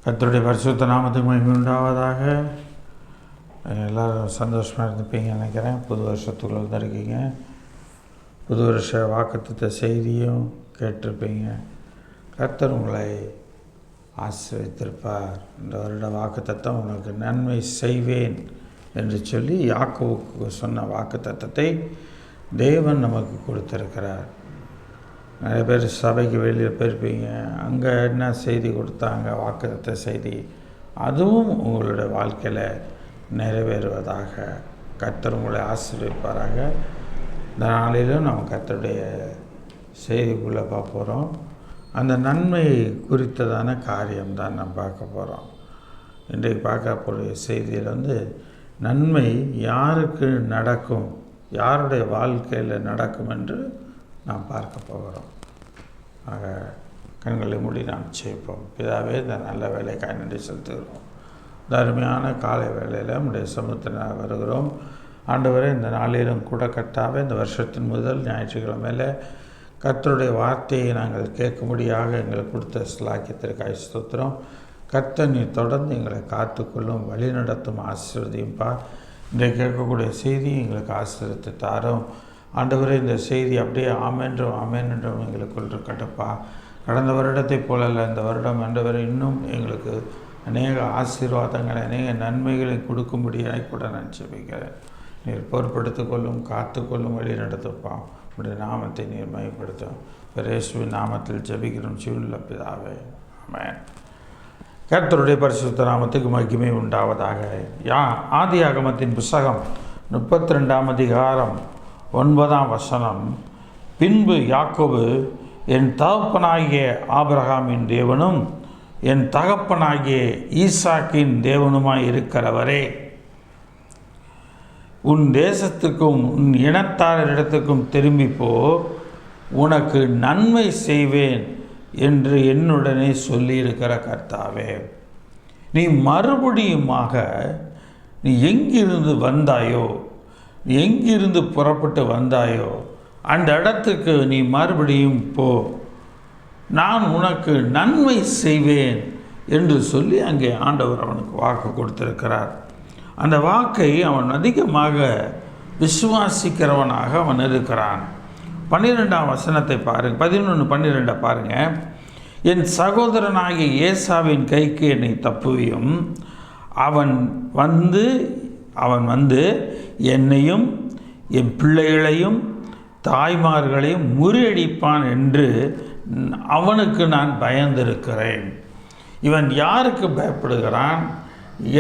கர்த்தருடைய பரிசுத்த நாமத்துக்கு மகிமை உண்டாவதாக. எல்லோரும் சந்தோஷமாக இருந்துப்பீங்க நினைக்கிறேன். புது வருஷத்துக்குள்ள வந்திருக்கீங்க. புது வருஷ வாக்குத்தத்த செய்தியும் கேட்டிருப்பீங்க. கர்த்தர் உங்களை ஆசீர்வதித்திருப்பார். இந்த வருட வாக்குத்தத்தம் உனக்கு நன்மை செய்வேன் என்று சொல்லி யாக்கோபுக்கு சொன்ன வாக்குத்தத்தத்தை தேவன் நமக்கு கொடுத்திருக்கிறார். நிறைய பேர் சபைக்கு வெளியில் போயிருப்பீங்க. அங்கே என்ன செய்தி கொடுத்தாங்க, வாக்குத்தத்த செய்தி, அதுவும் உங்களுடைய வாழ்க்கையில் நிறைவேறுவதாக. கர்த்தர் உங்களை ஆசீர்வதிப்பாராக. இந்த நாளிலும் நம்ம கர்த்தருடைய செய்திக்குள்ளே பார்க்க போகிறோம். அந்த நன்மை குறித்ததான காரியம்தான் நம்ம பார்க்க போகிறோம். இன்றைக்கு பார்க்கக்கூடிய செய்தியில் நன்மை யாருக்கு நடக்கும், யாருடைய வாழ்க்கையில் நடக்கும் என்று நாம் பார்க்க போகிறோம். ஆக கண்களை மூடி நாம் செய்ப்போம். பிதாவே, இந்த நல்ல வேலைக்காக நன்றி செலுத்துகிறோம். இந்த அருமையான காலை வேளையில் நம்முடைய சமூகத்தில் வருகிறோம். ஆண்டவரே, இந்த நாளிலும் கூட கர்த்தாவே, இந்த வருஷத்தின் முதல் ஞாயிற்றுக்கிழமையில் கர்த்தருடைய வார்த்தையை நாங்கள் கேட்கும்படியாக எங்களுக்கு கொடுத்த ஸ்லாக்கியத்திற்காக ஸ்தோத்திரம். கர்த்தர் நீ தொடர்ந்து எங்களை காத்துக்கொள்ளும், வழி நடத்தும், ஆசீர்வதியும்பா. இன்றைக்கு கேட்கக்கூடிய செய்தி எங்களுக்கு ஆசீர்வதித்து தாரும். ஆண்டவரே, இந்த செய்தி அப்படியே ஆமென்றும் எங்களுக்குள் இருக்கட்டப்பா. கடந்த வருடத்தை போலல்ல, இந்த வருடம் ஆண்டவரை இன்னும் எங்களுக்கு அநேக ஆசீர்வாதங்களை, அநேக நன்மைகளை கொடுக்கும்படியாக கூட நான் ஜெபிக்கிறேன். நீர் பொறுப்படுத்திக் கொள்ளும், காத்துக்கொள்ளும், வழி நடத்துப்பா. உடைய நாமத்தை நீர் மையப்படுத்தும். இயேசுவின் நாமத்தில் ஜெபிக்கிறோம் ஜீவனுள்ள பிதாவே, ஆமென். கர்த்தருடைய பரிசுத்த நாமத்துக்கு மகிமை உண்டாவதாக. ஆதியாகமத்தின் புஸ்தகம் 32ஆம் அதிகாரம் 9ஆம் வசனம். பின்பு யாக்கோபு, என் தகப்பனாகிய ஆபிரகாமின் தேவனும் என் தகப்பனாகிய ஈசாக்கின் தேவனுமாய் இருக்கிறவரே, உன் தேசத்துக்கும் உன் இனத்தாரிடத்துக்கும் திரும்பிப்போ, உனக்கு நன்மை செய்வேன் என்று என்னுடனே சொல்லியிருக்கிற கர்த்தாவே, நீ மறுபடியுமாக நீ எங்கிருந்து வந்தாயோ, எங்கிருந்து புறப்பட்டு வந்தாயோ அந்த இடத்துக்கு நீ மறுபடியும் போ, நான் உனக்கு நன்மை செய்வேன் என்று சொல்லி அங்கே ஆண்டவர் அவனுக்கு வாக்கு கொடுத்திருக்கிறார். அந்த வாக்கை அவன் அதிகமாக விசுவாசிக்கிறவனாக அவன் இருக்கிறான். 12ஆம் வசனத்தை பாருங்கள், 11-12 பாருங்கள். என் சகோதரனாகிய ஏசாவின் கைக்கு என்னை தப்புவியும், அவன் வந்து என்னையும் என் பிள்ளைகளையும் தாய்மார்களையும் முறியடிப்பான் என்று அவனுக்கு நான் பயந்திருக்கிறேன். இவன் யாருக்கு பயப்படுகிறான்,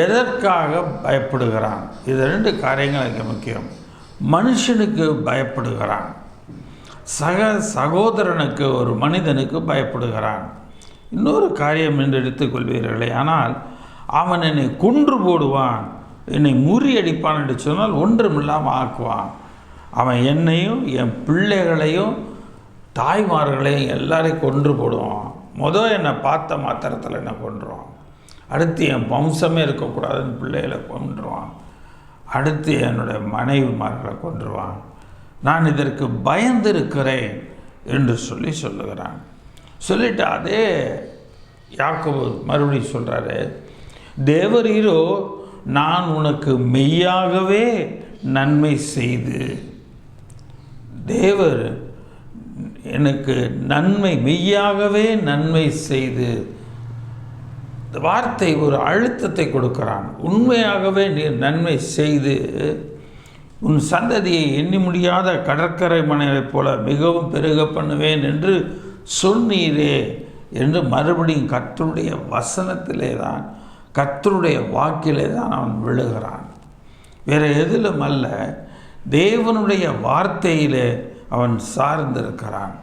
எதற்காக பயப்படுகிறான்? இது 2 காரியங்கள் எனக்கு முக்கியம். மனுஷனுக்கு பயப்படுகிறான், சகோதரனுக்கு, ஒரு மனிதனுக்கு பயப்படுகிறான். இன்னொரு காரியம் என்று எடுத்துக்கொள்வீர்களே, ஆனால் அவன் என்னை கொன்று போடுவான், என்னை முறியடிப்பான் என்று சொன்னால் ஒன்றுமில்லாமல் ஆக்குவான். அவன் என்னையும் என் பிள்ளைகளையும் தாய்மார்களையும் எல்லாரையும் கொன்று போடுவான். என்னை பார்த்த மாத்திரத்தில் என்னை கொன்றுவான். அடுத்து என் வம்சமே இருக்கக்கூடாதுன்னு பிள்ளைகளை கொன்றுவான். அடுத்து என்னுடைய மனைவிமார்களை கொன்றுவான். நான் இதற்கு பயந்திருக்கிறேன் என்று சொல்லுகிறான். சொல்லிட்டு அதே யாக்கோபு மறுபடியும் சொல்கிறாரு, தேவரீரோ நான் உனக்கு மெய்யாகவே நன்மை செய்து, தேவர் எனக்கு மெய்யாகவே நன்மை செய்து. இந்த வார்த்தை ஒரு அழுத்தத்தை கொடுக்கிறான். உண்மையாகவே நீர் நன்மை செய்து உன் சந்ததியை எண்ணி முடியாத கடற்கரை மணலைப் போல மிகவும் பெருக பண்ணுவேன் என்று சொன்னீரே என்று மறுபடியும் கர்த்தருடைய வசனத்திலே தான், கர்த்தருடைய வாக்கிலே தான் அவன் விழுகிறான். வேறு எதிலும் அல்ல, தேவனுடைய வார்த்தையிலே அவன் சார்ந்திருக்கிறான்.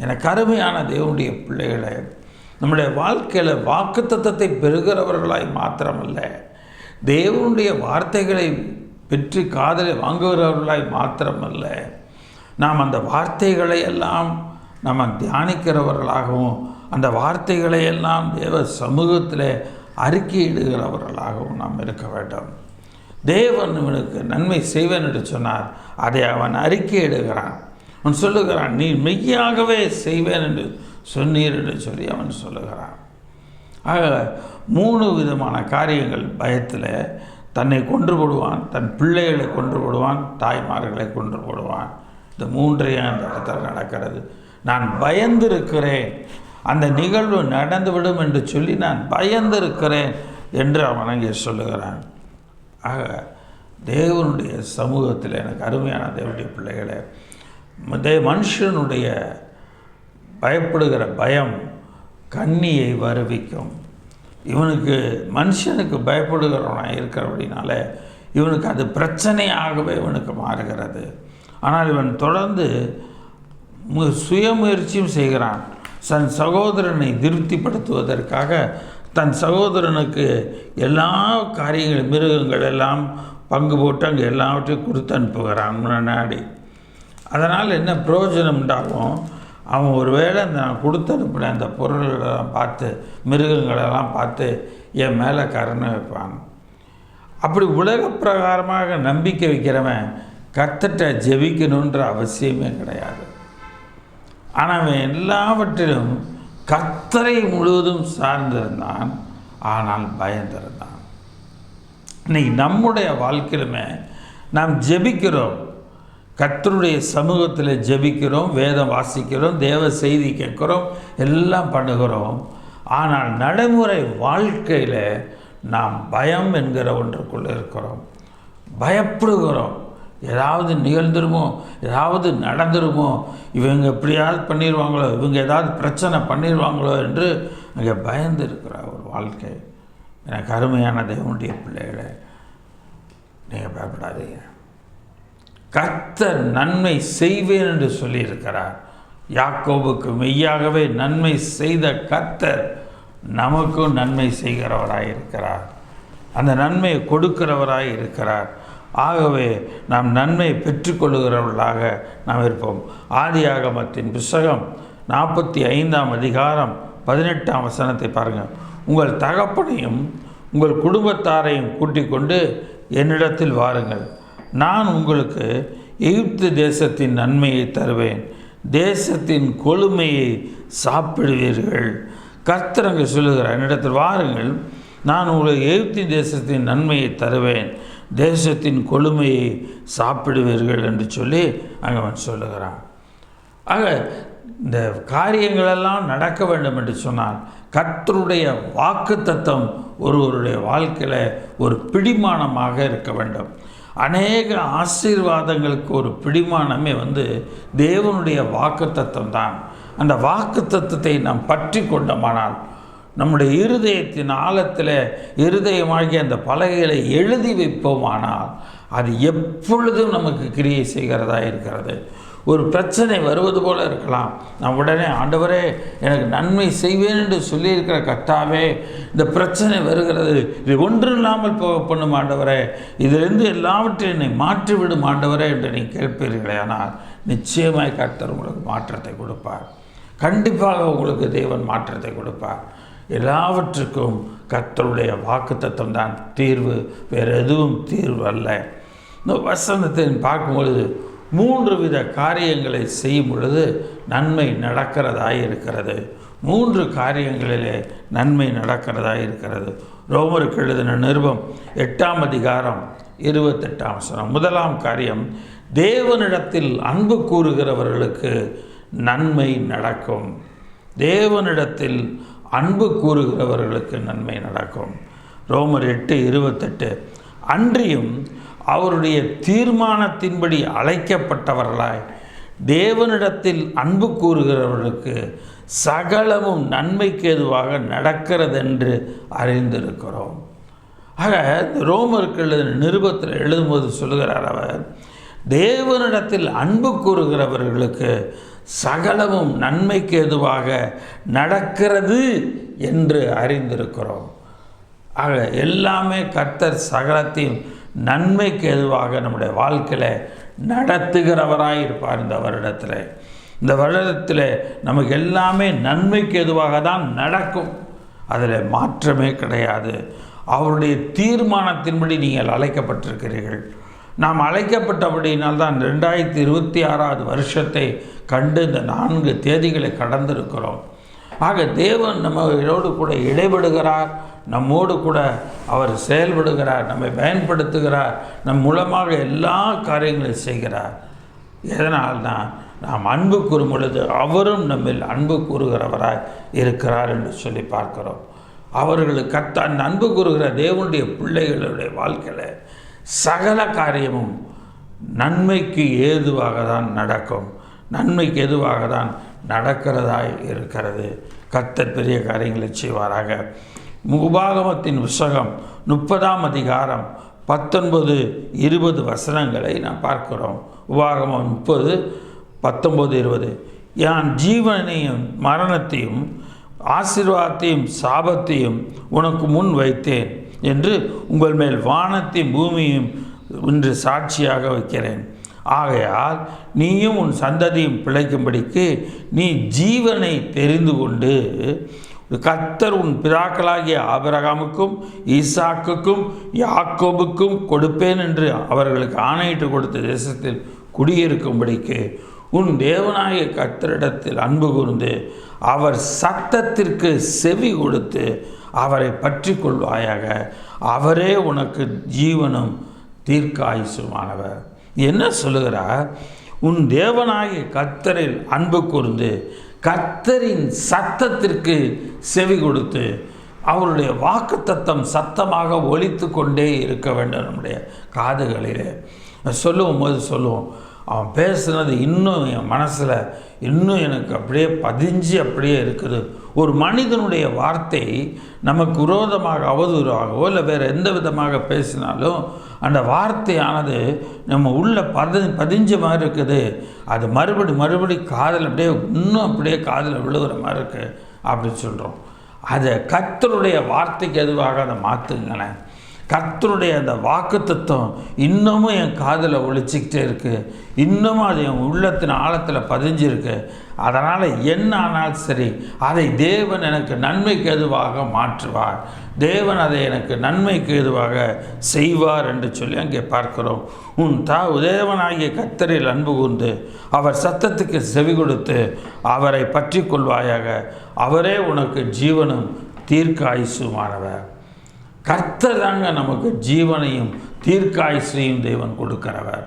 எனக்கு அருமையான தேவனுடைய பிள்ளைகளை, நம்முடைய வாழ்க்கையில் வாக்குத்தத்தத்தை பெறுகிறவர்களாய் மாத்திரமல்ல, தேவனுடைய வார்த்தைகளை பெற்று காதலை வாங்குகிறவர்களாய் மாத்திரமல்ல, நாம் அந்த வார்த்தைகளை எல்லாம் நம்ம தியானிக்கிறவர்களாகவும் அந்த வார்த்தைகளை எல்லாம் தேவ சமூகத்தில் அறிக்கையிடுகிறவர்களாகவும் நாம் இருக்க வேண்டும். தேவன் இவனுக்கு நன்மை செய்வேன் என்று சொன்னார், அதை அவன் அறிக்கையிடுகிறான். அவன் சொல்லுகிறான், நீ மெய்யாகவே செய்வேன் என்று சொன்னீர் என்று சொல்லி அவன் சொல்லுகிறான். ஆக 3 விதமான காரியங்கள் பயத்தில் தன்னை கொன்று போடுவான், தன் பிள்ளைகளை கொன்று போடுவான், தாய்மார்களை கொன்று போடுவான். இந்த 3ஐயும் அந்த இடத்துல நடக்கிறது. நான் பயந்திருக்கிறேன், அந்த நிகழ்வு நடந்துவிடும் என்று சொல்லி நான் பயந்திருக்கிறேன் என்று அவன் அங்கே சொல்லுகிறான். ஆக தேவனுடைய சமூகத்தில் எனக்கு அருமையான தேவனுடைய பிள்ளைகளை, மனுஷனுடைய பயப்படுகிற பயம் கண்ணியை வருவிக்கும். இவனுக்கு மனுஷனுக்கு பயப்படுகிறவனாக இருக்கிறபடினால இவனுக்கு அது பிரச்சனையாகவே இவனுக்கு மாறுகிறது. ஆனால் இவன் தொடர்ந்து சுயமுயற்சியும் செய்கிறான். தன் சகோதரனை திருப்திப்படுத்துவதற்காக தன் சகோதரனுக்கு எல்லா காரியங்களும், மிருகங்கள் எல்லாம் பங்கு போட்டு அங்கே எல்லாவற்றையும் கொடுத்து அனுப்புகிறான் முன்னாடி. அதனால் என்ன பிரயோஜனம் உண்டாகும்? அவன் ஒருவேளை நான் கொடுத்து அனுப்பின அந்த பொருள்களெல்லாம் பார்த்து, மிருகங்களெல்லாம் பார்த்து என் மேலே கருணை வைப்பான். அப்படி உலக பிரகாரமாக நம்பிக்கை வைக்கிறவன் கர்த்தர்ட்ட ஜெபிக்கணுன்ற அவசியமே கிடையாது. ஆனால் அவன் எல்லாவற்றிலும் கர்த்தரை முழுவதும் சார்ந்திருந்தான், ஆனால் பயந்திருந்தான். இன்னைக்கு நம்முடைய வாழ்க்கையிலுமே நாம் ஜெபிக்கிறோம், கர்த்தருடைய சமூகத்தில் ஜெபிக்கிறோம், வேதம் வாசிக்கிறோம், தேவ செய்தி கேட்குறோம், எல்லாம் பண்ணுகிறோம். ஆனால் நடைமுறை வாழ்க்கையில் நாம் பயம் என்கிற ஒன்றுக்குள்ளே இருக்கிறோம். பயப்படுகிறோம், ஏதாவது நிகழ்ந்துருமோ, ஏதாவது நடந்துருமோ, இவங்க எப்படியாவது பண்ணிடுவாங்களோ, இவங்க ஏதாவது பிரச்சனை பண்ணிடுவாங்களோ என்று அங்கே பயந்து இருக்கிற ஒரு வாழ்க்கை. எனக்கு அருமையான தேவனுடைய பிள்ளைகளை, நீங்கள் பயப்படாதீங்க. கர்த்தர் நன்மை செய்வேன் என்று சொல்லியிருக்கிறார். யாக்கோபுக்கு மெய்யாகவே நன்மை செய்த கர்த்தர் நமக்கும் நன்மை செய்கிறவராய் இருக்கிறார், அந்த நன்மையை கொடுக்கிறவராய் இருக்கிறார். ஆகவே நாம் நன்மை பெற்றுக்கொள்ளுகிறவர்களாக நாம் இருப்போம். ஆதியாகமத்தின் புத்தகம் 45ஆம் அதிகாரம் 18ஆம் வசனத்தை பாருங்கள். உங்கள் தகப்பனையும் உங்கள் குடும்பத்தாரையும் கூட்டிக் கொண்டு என்னிடத்தில் வாருங்கள், நான் உங்களுக்கு எகிப்து தேசத்தின் நன்மையை தருவேன், தேசத்தின் கொழுமையை சாப்பிடுவீர்கள். கர்த்தர் அங்கே சொல்லுகிறார், என்னிடத்தில் வாருங்கள், நான் உங்களுக்கு எகிப்து தேசத்தின் நன்மையை தருவேன், தேசத்தின் கொழுமையை சாப்பிடுவீர்கள் என்று சொல்லி அங்கே அவன் சொல்லுகிறான். ஆக இந்த காரியங்களெல்லாம் நடக்க வேண்டும் என்று சொன்னால் கர்த்தருடைய வாக்குத்தத்தம் ஒருவருடைய வாழ்க்கையில் ஒரு பிடிமானமாக இருக்க வேண்டும். அநேக ஆசீர்வாதங்களுக்கு ஒரு பிடிமானமே தேவனுடைய வாக்குத்தத்தம் தான். அந்த வாக்குத்தத்தத்தை நாம் பற்றி கொண்டோமானால் நம்முடைய இருதயத்தின் ஆழத்தில் இருதயமாகிய அந்த பலகைகளை எழுதி வைப்போமானால் அது எப்பொழுதும் நமக்கு கிரியை செய்கிறதா இருக்கிறது. ஒரு பிரச்சனை வருவது போல இருக்கலாம், நான் உடனே ஆண்டவரே எனக்கு நன்மை செய்வேன் என்று சொல்லியிருக்கிற கர்த்தாவே, இந்த பிரச்சனை வருகிறது, இது ஒன்றும் இல்லாமல் போக பண்ணும் ஆண்டவரே, இதிலிருந்து எல்லாவற்றையும் என்னை மாற்றிவிடும் ஆண்டவரே என்று நீ கேட்பீர்களே. ஆனால் நிச்சயமாய் கர்த்தர் உங்களுக்கு மாற்றத்தை கொடுப்பார். கண்டிப்பாக உங்களுக்கு தேவன் மாற்றத்தை கொடுப்பார். எல்லாவற்றுக்கும் கர்த்தருடைய வாக்குத்தத்தம் தான் தீர்வு, வேறு எதுவும் தீர்வு அல்ல. இந்த வசனத்தை பார்க்கும்பொழுது 3 வித காரியங்களை செய்யும் பொழுது நன்மை நடக்கிறதாய் இருக்கிறது. 3 காரியங்களிலே நன்மை நடக்கிறதாய் இருக்கிறது. ரோமருக்கு எழுதின நிருபம் 8ஆம் அதிகாரம் 28ஆம் வசனம். முதலாம் காரியம், தேவனிடத்தில் அன்பு கூறுகிறவர்களுக்கு நன்மை நடக்கும். தேவனிடத்தில் அன்பு கூறுகிறவர்களுக்கு நன்மை நடக்கும். ரோமர் 8:28. அன்றியும் அவருடைய தீர்மானத்தின்படி அழைக்கப்பட்டவர்களாய் தேவனிடத்தில் அன்பு கூறுகிறவர்களுக்கு சகலமும் நன்மைக்கு ஏதுவாக நடக்கிறதென்று அறிந்திருக்கிறோம். ஆக ரோமருக்கு எழுதின நிருபத்தில் எழுதும்போது சொல்லுகிறார் அவர், தேவனிடத்தில் அன்பு கூறுகிறவர்களுக்கு சகலமும் நன்மைக்கு ஏதுவாக நடக்கிறது என்று அறிந்திருக்கிறோம். ஆக எல்லாமே கர்த்தர் சகலத்தையும் நன்மைக்கு ஏதுவாக நம்முடைய வாழ்க்கையில் நடத்துகிறவராக இருப்பார். இந்த வருடத்தில் நமக்கு எல்லாமே நன்மைக்கு எதுவாக தான் நடக்கும். அதில் மாற்றமே கிடையாது. அவருடைய தீர்மானத்தின்படி நீங்கள் அழைக்கப்பட்டிருக்கிறீர்கள். நாம் அழைக்கப்பட்டபடியினால்தான் 2026 வருஷத்தை கண்டு இந்த 4 தேதிகளை கடந்திருக்கிறோம். ஆக தேவன் நம்மளோடு கூட இடைபடுகிறார், நம்மோடு கூட அவர் செயல்படுகிறார், நம்மை பயன்படுத்துகிறார், நம் மூலமாக எல்லா காரியங்களையும் செய்கிறார். எதனால்தான் நாம் அன்பு கூறும் பொழுது அவரும் நம்மில் அன்பு கூறுகிறவராய் இருக்கிறார் என்று சொல்லி பார்க்கிறோம். அவர்களுக்கு அந்த அன்பு கூறுகிற தேவனுடைய பிள்ளைகளுடைய வாழ்க்கையில் சகல காரியமும் நன்மைக்கு ஏதுவாக தான் நடக்கும், நன்மைக்கு ஏதுவாக தான் நடக்கிறதாய் இருக்கிறது. கர்த்தர் பெரிய காரியங்களை செய்வாராக. உபாகமத்தின் புத்தகம் 30ஆம் அதிகாரம் 19, 20 வசனங்களை நாம் பார்க்கிறோம். உபாகமம் 30, 19, 20. யான் ஜீவனையும் மரணத்தையும் ஆசீர்வாதத்தையும் சாபத்தையும் உனக்கு முன் வைத்தேன் என்று உங்கள் மேல் வானத்தையும் பூமியையும் இன்று சாட்சியாக வைக்கிறேன். ஆகையால் நீயும் உன் சந்ததியும் பிழைக்கும்படிக்கு நீ ஜீவனை தெரிந்து கொண்டு கர்த்தர் உன் பிதாக்களாகிய ஆபிரகாமுக்கும் ஈசாக்குக்கும் யாக்கோபுக்கும் கொடுப்பேன் என்று அவர்களுக்கு ஆணையிட்டு கொடுத்த தேசத்தில் குடியிருக்கும்படிக்கு உன் தேவனாகிய கர்த்தரிடத்தில் அன்பு கூர்ந்து அவர் சத்தத்திற்கு செவி கொடுத்து அவரை பற்றி கொள்வாயாக. அவரே உனக்கு ஜீவனும் தீர்க்காயுசுமானவர். என்ன சொல்லுகிறார்? உன் தேவனாகிய கர்த்தரில் அன்பு கூர்ந்து கர்த்தரின் சத்தத்திற்கு செவி கொடுத்து அவருடைய வாக்குத்தத்தம் சத்தமாக ஒலித்து கொண்டே இருக்க வேண்டும் நம்முடைய காதுகளிலே. சொல்லுவோம் போது சொல்லுவோம், அவன் பேசுனது இன்னும் என் மனசில் இன்னும் எனக்கு அப்படியே பதிஞ்சு அப்படியே இருக்குது. ஒரு மனிதனுடைய வார்த்தை நமக்கு விரோதமாக அவதூறாகவோ இல்லை வேறு எந்த விதமாக பேசினாலும் அந்த வார்த்தையானது நம்ம உள்ள பதிஞ்ச மாதிரி இருக்குது. அது மறுபடி காதில் அப்படியே இன்னும் அப்படியே காதில் விழுகிற மாதிரி இருக்குது அப்படின்னு சொல்கிறோம். அதை கர்த்தருடைய வார்த்தைக்கு எதுவாக அதை மாற்றுங்களேன். கர்த்தருடைய அந்த வாக்குத்தத்தம் இன்னமும் என் காதில் ஒழிச்சிக்கிட்டே இருக்குது, இன்னமும் அது என் உள்ளத்தின் ஆழத்தில் பதிஞ்சிருக்கு. அதனால் என்ன ஆனாலும் சரி அதை தேவன் எனக்கு நன்மைக்கு எதுவாக மாற்றுவார், தேவன் அதை எனக்கு நன்மைக்கு எதுவாக செய்வார் என்று சொல்லி அங்கே பார்க்கிறோம். உன் தேவனாகிய கர்த்தரில் அன்பு கூர்ந்து அவர் சத்தத்துக்கு செவி கொடுத்து அவரை பற்றி கொள்வாயாக. அவரே உனக்கு ஜீவனும் தீர்க்காயுசுமானவர். கர்த்தர் தாங்க நமக்கு ஜீவனையும் தீர்க்காயுசையும் தேவன் கொடுக்கிறவர்.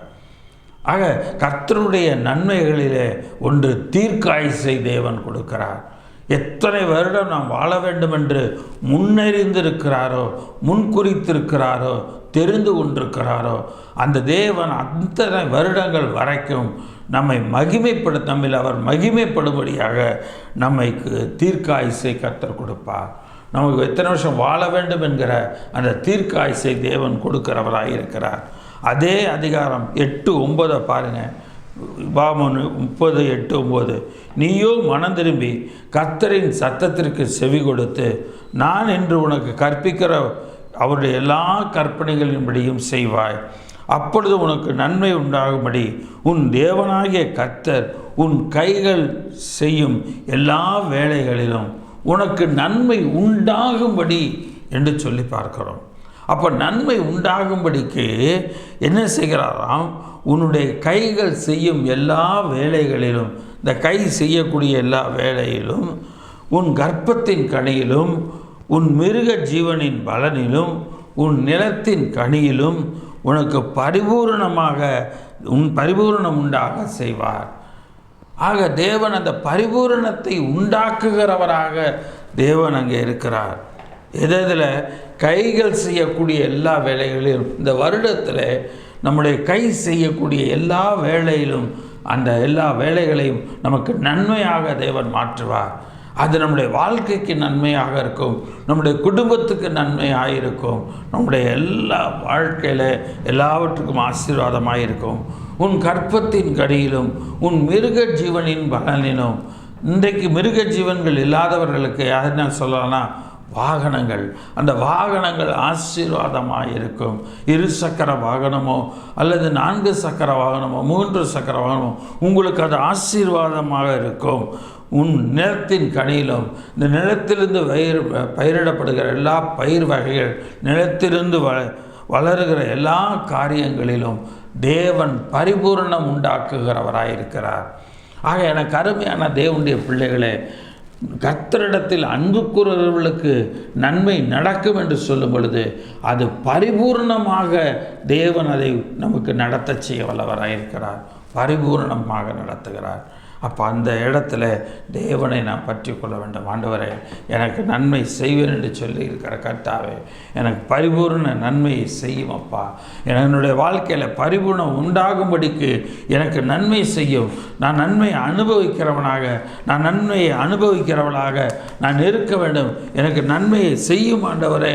ஆக கர்த்தருடைய நன்மைகளிலே ஒன்று தீர்க்காயுசை தேவன் கொடுக்கிறார். எத்தனை வருடம் நாம் வாழ வேண்டும் என்று முன்னறிந்திருக்கிறாரோ, முன்குறித்திருக்கிறாரோ, தெரிந்து கொண்டிருக்கிறாரோ அந்த தேவன் அத்தனை வருடங்கள் வரைக்கும் நம்மை நம்மில் அவர் மகிமைப்படும்படியாக நம்மைக்கு தீர்க்காயுசை கர்த்தர் கொடுப்பார். நமக்கு எத்தனை வருஷம் வாழ வேண்டும் என்கிற அந்த தீர்க்காயுசை தேவன் கொடுக்கிறவராக இருக்கிறார். அதே அதிகாரம் 8-9 பாருங்கள். உபாகமம் 30, 8, 9. நீயோ மனம் திரும்பி கர்த்தரின் சத்தத்திற்கு செவி கொடுத்து நான் என்று உனக்கு கற்பிக்கிற அவருடைய எல்லா கற்பனைகளின்படியும் செய்வாய். அப்பொழுது உனக்கு நன்மை உண்டாகும்படி உன் தேவனாகிய கர்த்தர் உன் கைகள் செய்யும் எல்லா வேலைகளிலும் உனக்கு நன்மை உண்டாகும்படி என்று சொல்லி பார்க்கிறோம். அப்போ நன்மை உண்டாகும்படிக்கு என்ன செய்கிறாராம்? உன்னுடைய கைகள் செய்யும் எல்லா வேலைகளிலும், இந்த கை செய்யக்கூடிய எல்லா வேலையிலும், உன் கர்ப்பத்தின் கனியிலும், உன் மிருக ஜீவனின் பலனிலும், உன் நிலத்தின் கனியிலும் உனக்கு பரிபூரணம் உண்டாக செய்வார். ஆக தேவன் அந்த பரிபூரணத்தை உண்டாக்குகிறவராக தேவன் அங்கே இருக்கிறார். எதில் கைகள் செய்யக்கூடிய எல்லா வேலைகளிலும், இந்த வருடத்தில் நம்முடைய கை செய்யக்கூடிய எல்லா வேலையிலும் அந்த எல்லா வேலைகளையும் நமக்கு நன்மையாக தேவன் மாற்றுவார். அது நம்முடைய வாழ்க்கைக்கு நன்மையாக இருக்கும், நம்முடைய குடும்பத்துக்கு நன்மையாக இருக்கும், நம்முடைய எல்லா வாழ்க்கையில் எல்லாவற்றுக்கும் ஆசீர்வாதமாக இருக்கும். உன் கற்பத்தின் கடியிலும் உன் மிருக ஜீவனின் பலனிலும். இன்றைக்கு மிருக ஜீவன்கள் இல்லாதவர்களுக்கு என்ன சொல்லலாம்னா வாகனங்கள். அந்த வாகனங்கள் ஆசீர்வாதமாக இருக்கும். 2 சக்கர வாகனமோ அல்லது 4 சக்கர வாகனமோ 3 சக்கர வாகனமோ உங்களுக்கு அது ஆசீர்வாதமாக இருக்கும். உன் நிலத்தின் கனியிலும், இந்த நிலத்திலிருந்து பயிரிடப்படுகிற எல்லா பயிர் வகைகள், நிலத்திலிருந்து வளருகிற எல்லா காரியங்களிலும் தேவன் பரிபூரணம் உண்டாக்குகிறவராயிருக்கிறார். ஆக எனக்கு அருமையான தேவனுடைய பிள்ளைகளே, கர்த்தரிடத்தில் அன்பு கூறுகிறவர்களுக்கு நன்மை நடக்கும் என்று சொல்லும் பொழுது அது பரிபூர்ணமாக தேவன் அதை நமக்கு நடத்த செய்ய வல்லவராயிருக்கிறார். பரிபூர்ணமாக நடத்துகிறார். அப்போ அந்த இடத்துல தேவனை நான் பற்றி கொள்ள வேண்டும். ஆண்டவரே, எனக்கு நன்மை செய்வேன் என்று சொல்லி இருக்கிற கர்த்தாவே, எனக்கு பரிபூர்ண நன்மையை செய்யும் அப்பா. என்னுடைய வாழ்க்கையில் பரிபூர்ணம் உண்டாகும்படிக்கு எனக்கு நன்மை செய்யும். நான் நன்மையை அனுபவிக்கிறவளாக நான் இருக்க வேண்டும். எனக்கு நன்மையை செய்யும் ஆண்டவரே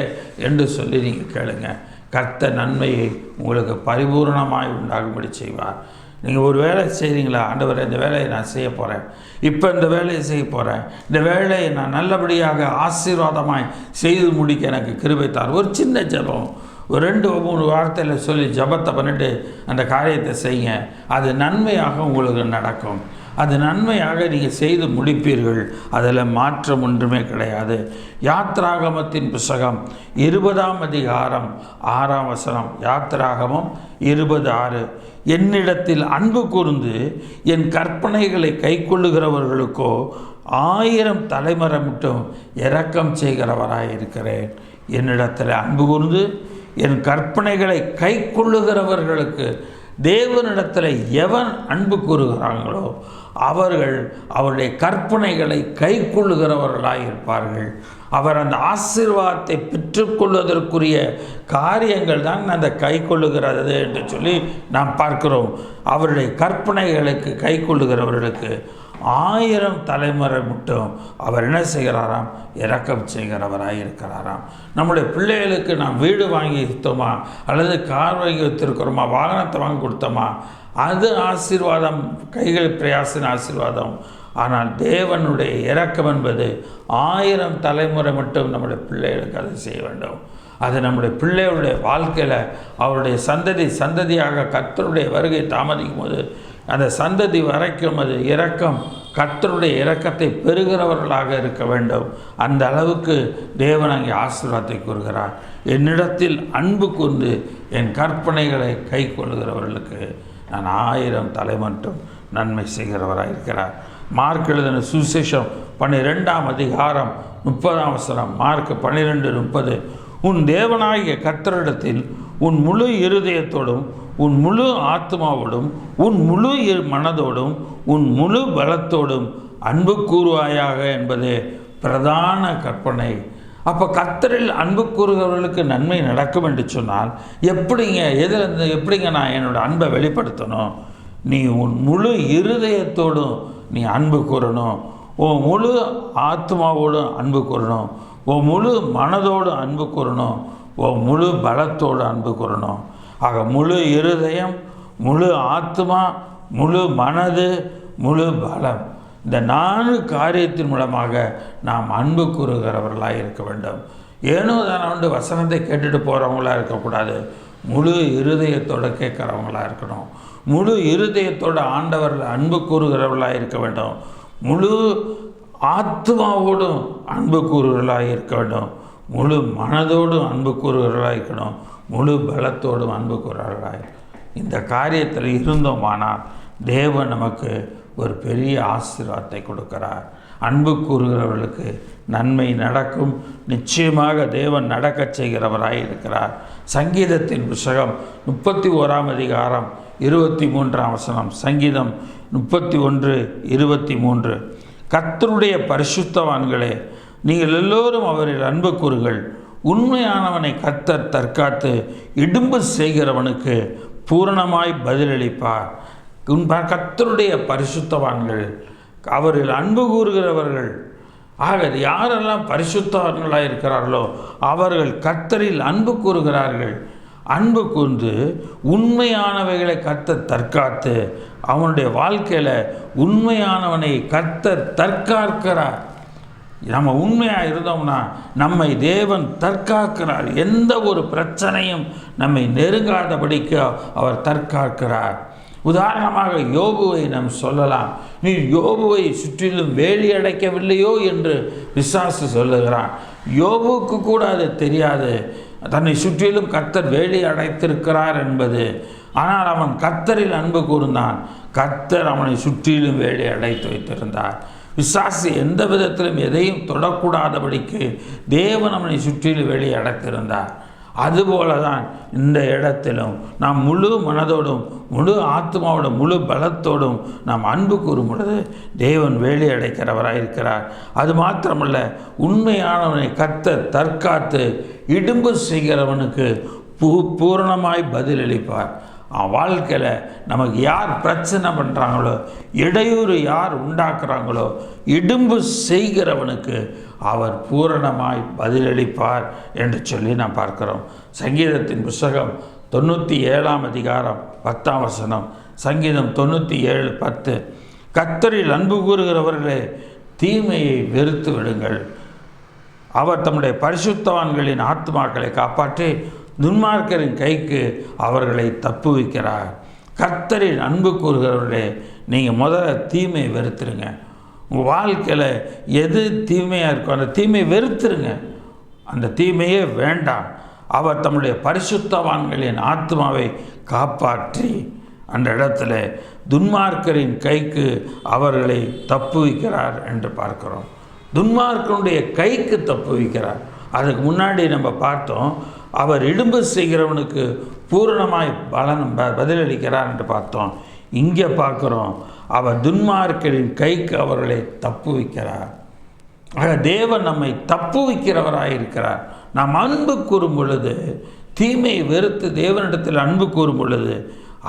என்று சொல்லி நீங்கள் கேளுங்க. கர்த்தர் நன்மையை உங்களுக்கு பரிபூர்ணமாய் உண்டாகும்படி செய்வார். நீங்கள் ஒரு வேலை செய்கிறீங்களா? ஆண்டவரே, இந்த வேலையை நான் செய்ய போகிறேன், இப்போ இந்த வேலையை செய்ய போகிறேன், இந்த வேலையை நான் நல்லபடியாக ஆசீர்வாதமாய் செய்து முடிக்க எனக்கு கிருபை தார். ஒரு சின்ன ஜெபம், ஒரு 2-3 வார்த்தையில் சொல்லி ஜெபத்தை பண்ணிட்டு அந்த காரியத்தை செய்யுங்க. அது நன்மையாக உங்களுக்கு நடக்கும். அது நன்மையாக நீங்கள் செய்து முடிப்பீர்கள். அதில் மாற்றம் ஒன்றுமே கிடையாது. யாத்ராகமத்தின் புஸ்தகம் 20ஆம் அதிகாரம் 6ஆம் வசனம். யாத்ராகமம் 20:6. என்னிடத்தில் அன்பு கூர்ந்து என் கற்பனைகளை கைக்கொள்ளுகிறவர்களுக்கோ 1000 தலைமுறை மட்டும் இரக்கம் செய்கிறவராயிருக்கிறேன். என்னிடத்தில் அன்பு கூர்ந்து என் கற்பனைகளை கைக்கொள்ளுகிறவர்களுக்கு, தேவனிடத்தில் எவன் அன்பு கூறுகிறாங்களோ அவர்கள் அவருடைய கற்பனைகளை கைக்கொள்ளுகிறவர்களாக இருப்பார்கள். அவர் அந்த ஆசீர்வாதத்தை பெற்றுக்கொள்வதற்குரிய காரியங்கள் தான் அந்த கைக்கொள்ளுகிறது என்று சொல்லி நாம் பார்க்கிறோம். அவருடைய கற்பனைகளுக்கு கைக்கொள்ளுகிறவர்களுக்கு 1000 தலைமுறை மட்டும் அவர் என்ன செய்கிறாராம்? இரக்கம் செய்கிறவராக இருக்கிறாராம். நம்முடைய பிள்ளைகளுக்கு நாம் வீடு வாங்கி கொடுத்தோமா, அல்லது கார் வாங்கி வைத்திருக்கிறோமா, வாகனத்தை வாங்கி கொடுத்தோமா, அது ஆசீர்வாதம், கைகள் பிரயாசின் ஆசீர்வாதம். ஆனால் தேவனுடைய இரக்கம் என்பது 1000 தலைமுறை மட்டும் நம்முடைய பிள்ளைகளுக்கு அதை செய்ய வேண்டும். அது நம்முடைய பிள்ளைகளுடைய வாழ்க்கையில் அவருடைய சந்ததியாக கர்த்தருடைய வருகை தாமதிக்கும் போது அந்த சந்ததி வரைக்கும் அது இரக்கம், கர்த்தருடைய இரக்கத்தை பெறுகிறவர்களாக இருக்க வேண்டும். அந்த அளவுக்கு தேவன் அங்கே ஆசீர்வாதத்தை கூறுகிறார். என்னிடத்தில் அன்பு கூர்ந்து என் கற்பனைகளை கை கொள்ளுகிறவர்களுக்கு நான் 1000 தலைமட்டும் நன்மை செய்கிறவராக இருக்கிறார். மார்க் எழுதின சுவிசேஷம் 12ஆம் அதிகாரம் 30ஆம் வசனம். மார்க் 12:30. உன் தேவனாகிய கர்த்தரிடத்தில் உன் முழு இருதயத்தோடும், உன் முழு ஆத்மாவோடும், உன் முழு மனதோடும், உன் முழு பலத்தோடும் அன்பு கூறுவாயாக என்பதே பிரதான கற்பனை. அப்போ கர்த்தரில் அன்பு கூறுகிறவர்களுக்கு நன்மை நடக்கும் என்று சொன்னால் எப்படிங்க நான் என்னோடய அன்பை வெளிப்படுத்தணும்? நீ உன் முழு இருதயத்தோடும் நீ அன்பு கூறணும். உன் முழு ஆத்மாவோடும் அன்பு கூறணும். உன் முழு மனதோடு அன்பு கூறணும். உன் முழு பலத்தோடு அன்பு கூறணும். ஆக முழு இருதயம், முழு ஆத்மா, முழு மனது, முழு பலம், இந்த 4 காரியத்தின் மூலமாக நாம் அன்பு கூறுகிறவர்களாக இருக்க வேண்டும். ஏனோ தானே வசனத்தை கேட்டுட்டு போகிறவங்களாக இருக்கக்கூடாது. முழு இருதயத்தோடு கேட்குறவங்களாக இருக்கணும். முழு இருதயத்தோடு ஆண்டவர்கள் அன்பு கூறுகிறவர்களாக இருக்க வேண்டும். முழு ஆத்மாவோடும் அன்பு கூறுகிறவர்களாக இருக்க வேண்டும். முழு மனதோடும் அன்பு கூறுகிறவர்களாக இருக்கணும். முழு பலத்தோடும் அன்பு கூறுகிறவர்களாக இந்த காரியத்தில் இருந்தோமானால் தேவன் நமக்கு ஒரு பெரிய ஆசீர்வாதத்தை கொடுக்கிறார். அன்பு கூறுகிறவர்களுக்கு நன்மை நடக்கும். நிச்சயமாக தேவன் நடக்கச் செய்கிறவராய் இருக்கிறார். சங்கீதத்தின் புஸ்தகம் 31ஆம் அதிகாரம் 23ஆம் வசனம். சங்கீதம் 31:23. கர்த்தருடைய பரிசுத்தவான்களே, நீங்கள் எல்லோரும் அவரில் அன்பு கூறுங்கள். உண்மையானவனை கர்த்தர் தற்காத்து இடும்பு செய்கிறவனுக்கு பூரணமாய் பதிலளிப்பார். கர்த்தருடைய பரிசுத்தவான்கள், அவரில் அன்பு கூறுகிறவர்கள். ஆக யாரெல்லாம் பரிசுத்தவான்களாக இருக்கிறார்களோ அவர்கள் கர்த்தரில் அன்பு கூறுகிறார்கள். அன்பு கூர்ந்து உண்மையானவைகளை கர்த்தர் தற்காத்து, அவனுடைய வாழ்க்கையில் உண்மையானவனை கர்த்தர் தற்காக்கிறார். நம்ம உண்மையாக இருந்தோம்னா நம்மை தேவன் தற்காக்கிறார். எந்த ஒரு பிரச்சனையும் நம்மை நெருங்காதபடிக்கு அவர் தற்காக்கிறார். உதாரணமாக யோபுவை நாம் சொல்லலாம். நீ யோபுவை சுற்றிலும் வேலி அடைக்கவில்லையோ என்று பிசாசு சொல்லுகிறான். யோபுவுக்கு கூட அது தெரியாது, தன்னை சுற்றிலும் கர்த்தர் வேலி அடைத்திருக்கிறார் என்பது. ஆனால் அவன் கர்த்தரில் அன்பு கூர்ந்தான். கர்த்தர் அவனை சுற்றிலும் வேலி அடைத்து வைத்திருந்தார். பிசாசு எந்த விதத்திலும் எதையும் தொடக்கூடாதபடிக்கு தேவன் அவனை சுற்றிலும் வேலி அடைத்திருந்தார். அதுபோல தான் இந்த இடத்திலும் நாம் முழு மனதோடும் முழு ஆத்மாவோடும் முழு பலத்தோடும் நாம் அன்பு கூறும் பொழுது தேவன் வேலி அடைக்கிறவராக இருக்கிறார். அது மாத்திரமல்ல, உண்மையானவனை கர்த்தர் தற்காத்து இடும்பு செய்கிறவனுக்கு பூரணமாய் பதிலளிப்பார். வாழ்க்கையில் நமக்கு யார் பிரச்சனை பண்ணுறாங்களோ, இடையூறு யார் உண்டாக்குறாங்களோ, இடும்பு செய்கிறவனுக்கு அவர் பூரணமாய் பதிலளிப்பார் என்று சொல்லி நாம் பார்க்கிறோம். சங்கீதத்தின் புஸ்தகம் 97ஆம் அதிகாரம் 10ஆம் வசனம். சங்கீதம் 97:10. கர்த்தரில் அன்பு கூறுகிறவர்களே, தீமையை வெறுத்து விடுங்கள். அவர் தம்முடைய பரிசுத்தவான்களின் ஆத்மாக்களை காப்பாற்றி துன்மார்க்கரின் கைக்கு அவர்களை தப்புவிக்கிறார். கர்த்தரின் அன்பு கூறுகிறவர்களே, நீங்கள் முதல்ல தீமையை வெறுத்துருங்க. உங்கள் வாழ்க்கையில் எது தீமையாக இருக்கோ அந்த தீமையை வெறுத்துருங்க. அந்த தீமையே வேண்டாம். அவர் தம்முடைய பரிசுத்தவான்களின் ஆத்மாவை காப்பாற்றி அந்த இடத்துல துன்மார்க்கரின் கைக்கு அவர்களை தப்புவிக்கிறார் என்று பார்க்கிறோம். துன்மார்க்கனுடைய கைக்கு தப்புவிக்கிறார். அதுக்கு முன்னாடி நம்ம பார்த்தோம், அவர் இடும்பு செய்கிறவனுக்கு பூரணமாய் பதிலளிக்கிறார் என்று பார்த்தோம். இங்கே பார்க்குறோம், அவர் துன்மார்க்கரின் கைக்கு அவர்களை தப்புவிக்கிறார். ஆக தேவன் நம்மை தப்புவிக்கிறவராக இருக்கிறார். நாம் அன்பு கூறும் பொழுது, தீமையை வெறுத்து தேவனிடத்தில் அன்பு கூறும் பொழுது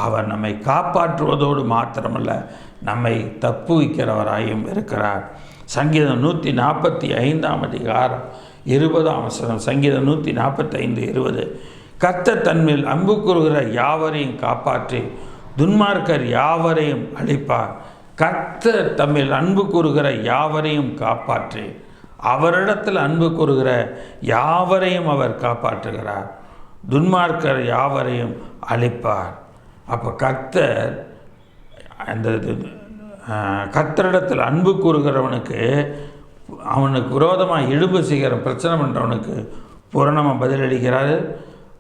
அவர் நம்மை காப்பாற்றுவதோடு மாத்திரமல்ல, நம்மை தப்புவிக்கிறவராயும் இருக்கிறார். சங்கீதம் 145ஆம் அதிகாரம் 20ஆம் வசனம். சங்கீதம் 145:20. கர்த்தர் தன்மேல் அன்பு கூறுகிற யாவரையும் காப்பாற்றி துன்மார்க்கர் யாவரையும் அழிப்பார். கர்த்தர் தம்மில் அன்பு கூறுகிற யாவரையும் காப்பாற்றி, அவரிடத்தில் அன்பு கூறுகிற யாவரையும் அவர் காப்பாற்றுகிறார். துன்மார்க்கர் யாவரையும் அழிப்பார். அப்போ கர்த்தர் அந்த கர்த்தரிடத்தில் அன்பு கூறுகிறவனுக்கு, அவனுக்கு விரோதமாக இடும்பு செய்கிற பிரச்சனை பண்ணுறவனுக்கு பூரணமாக பதிலளிக்கிறாரு.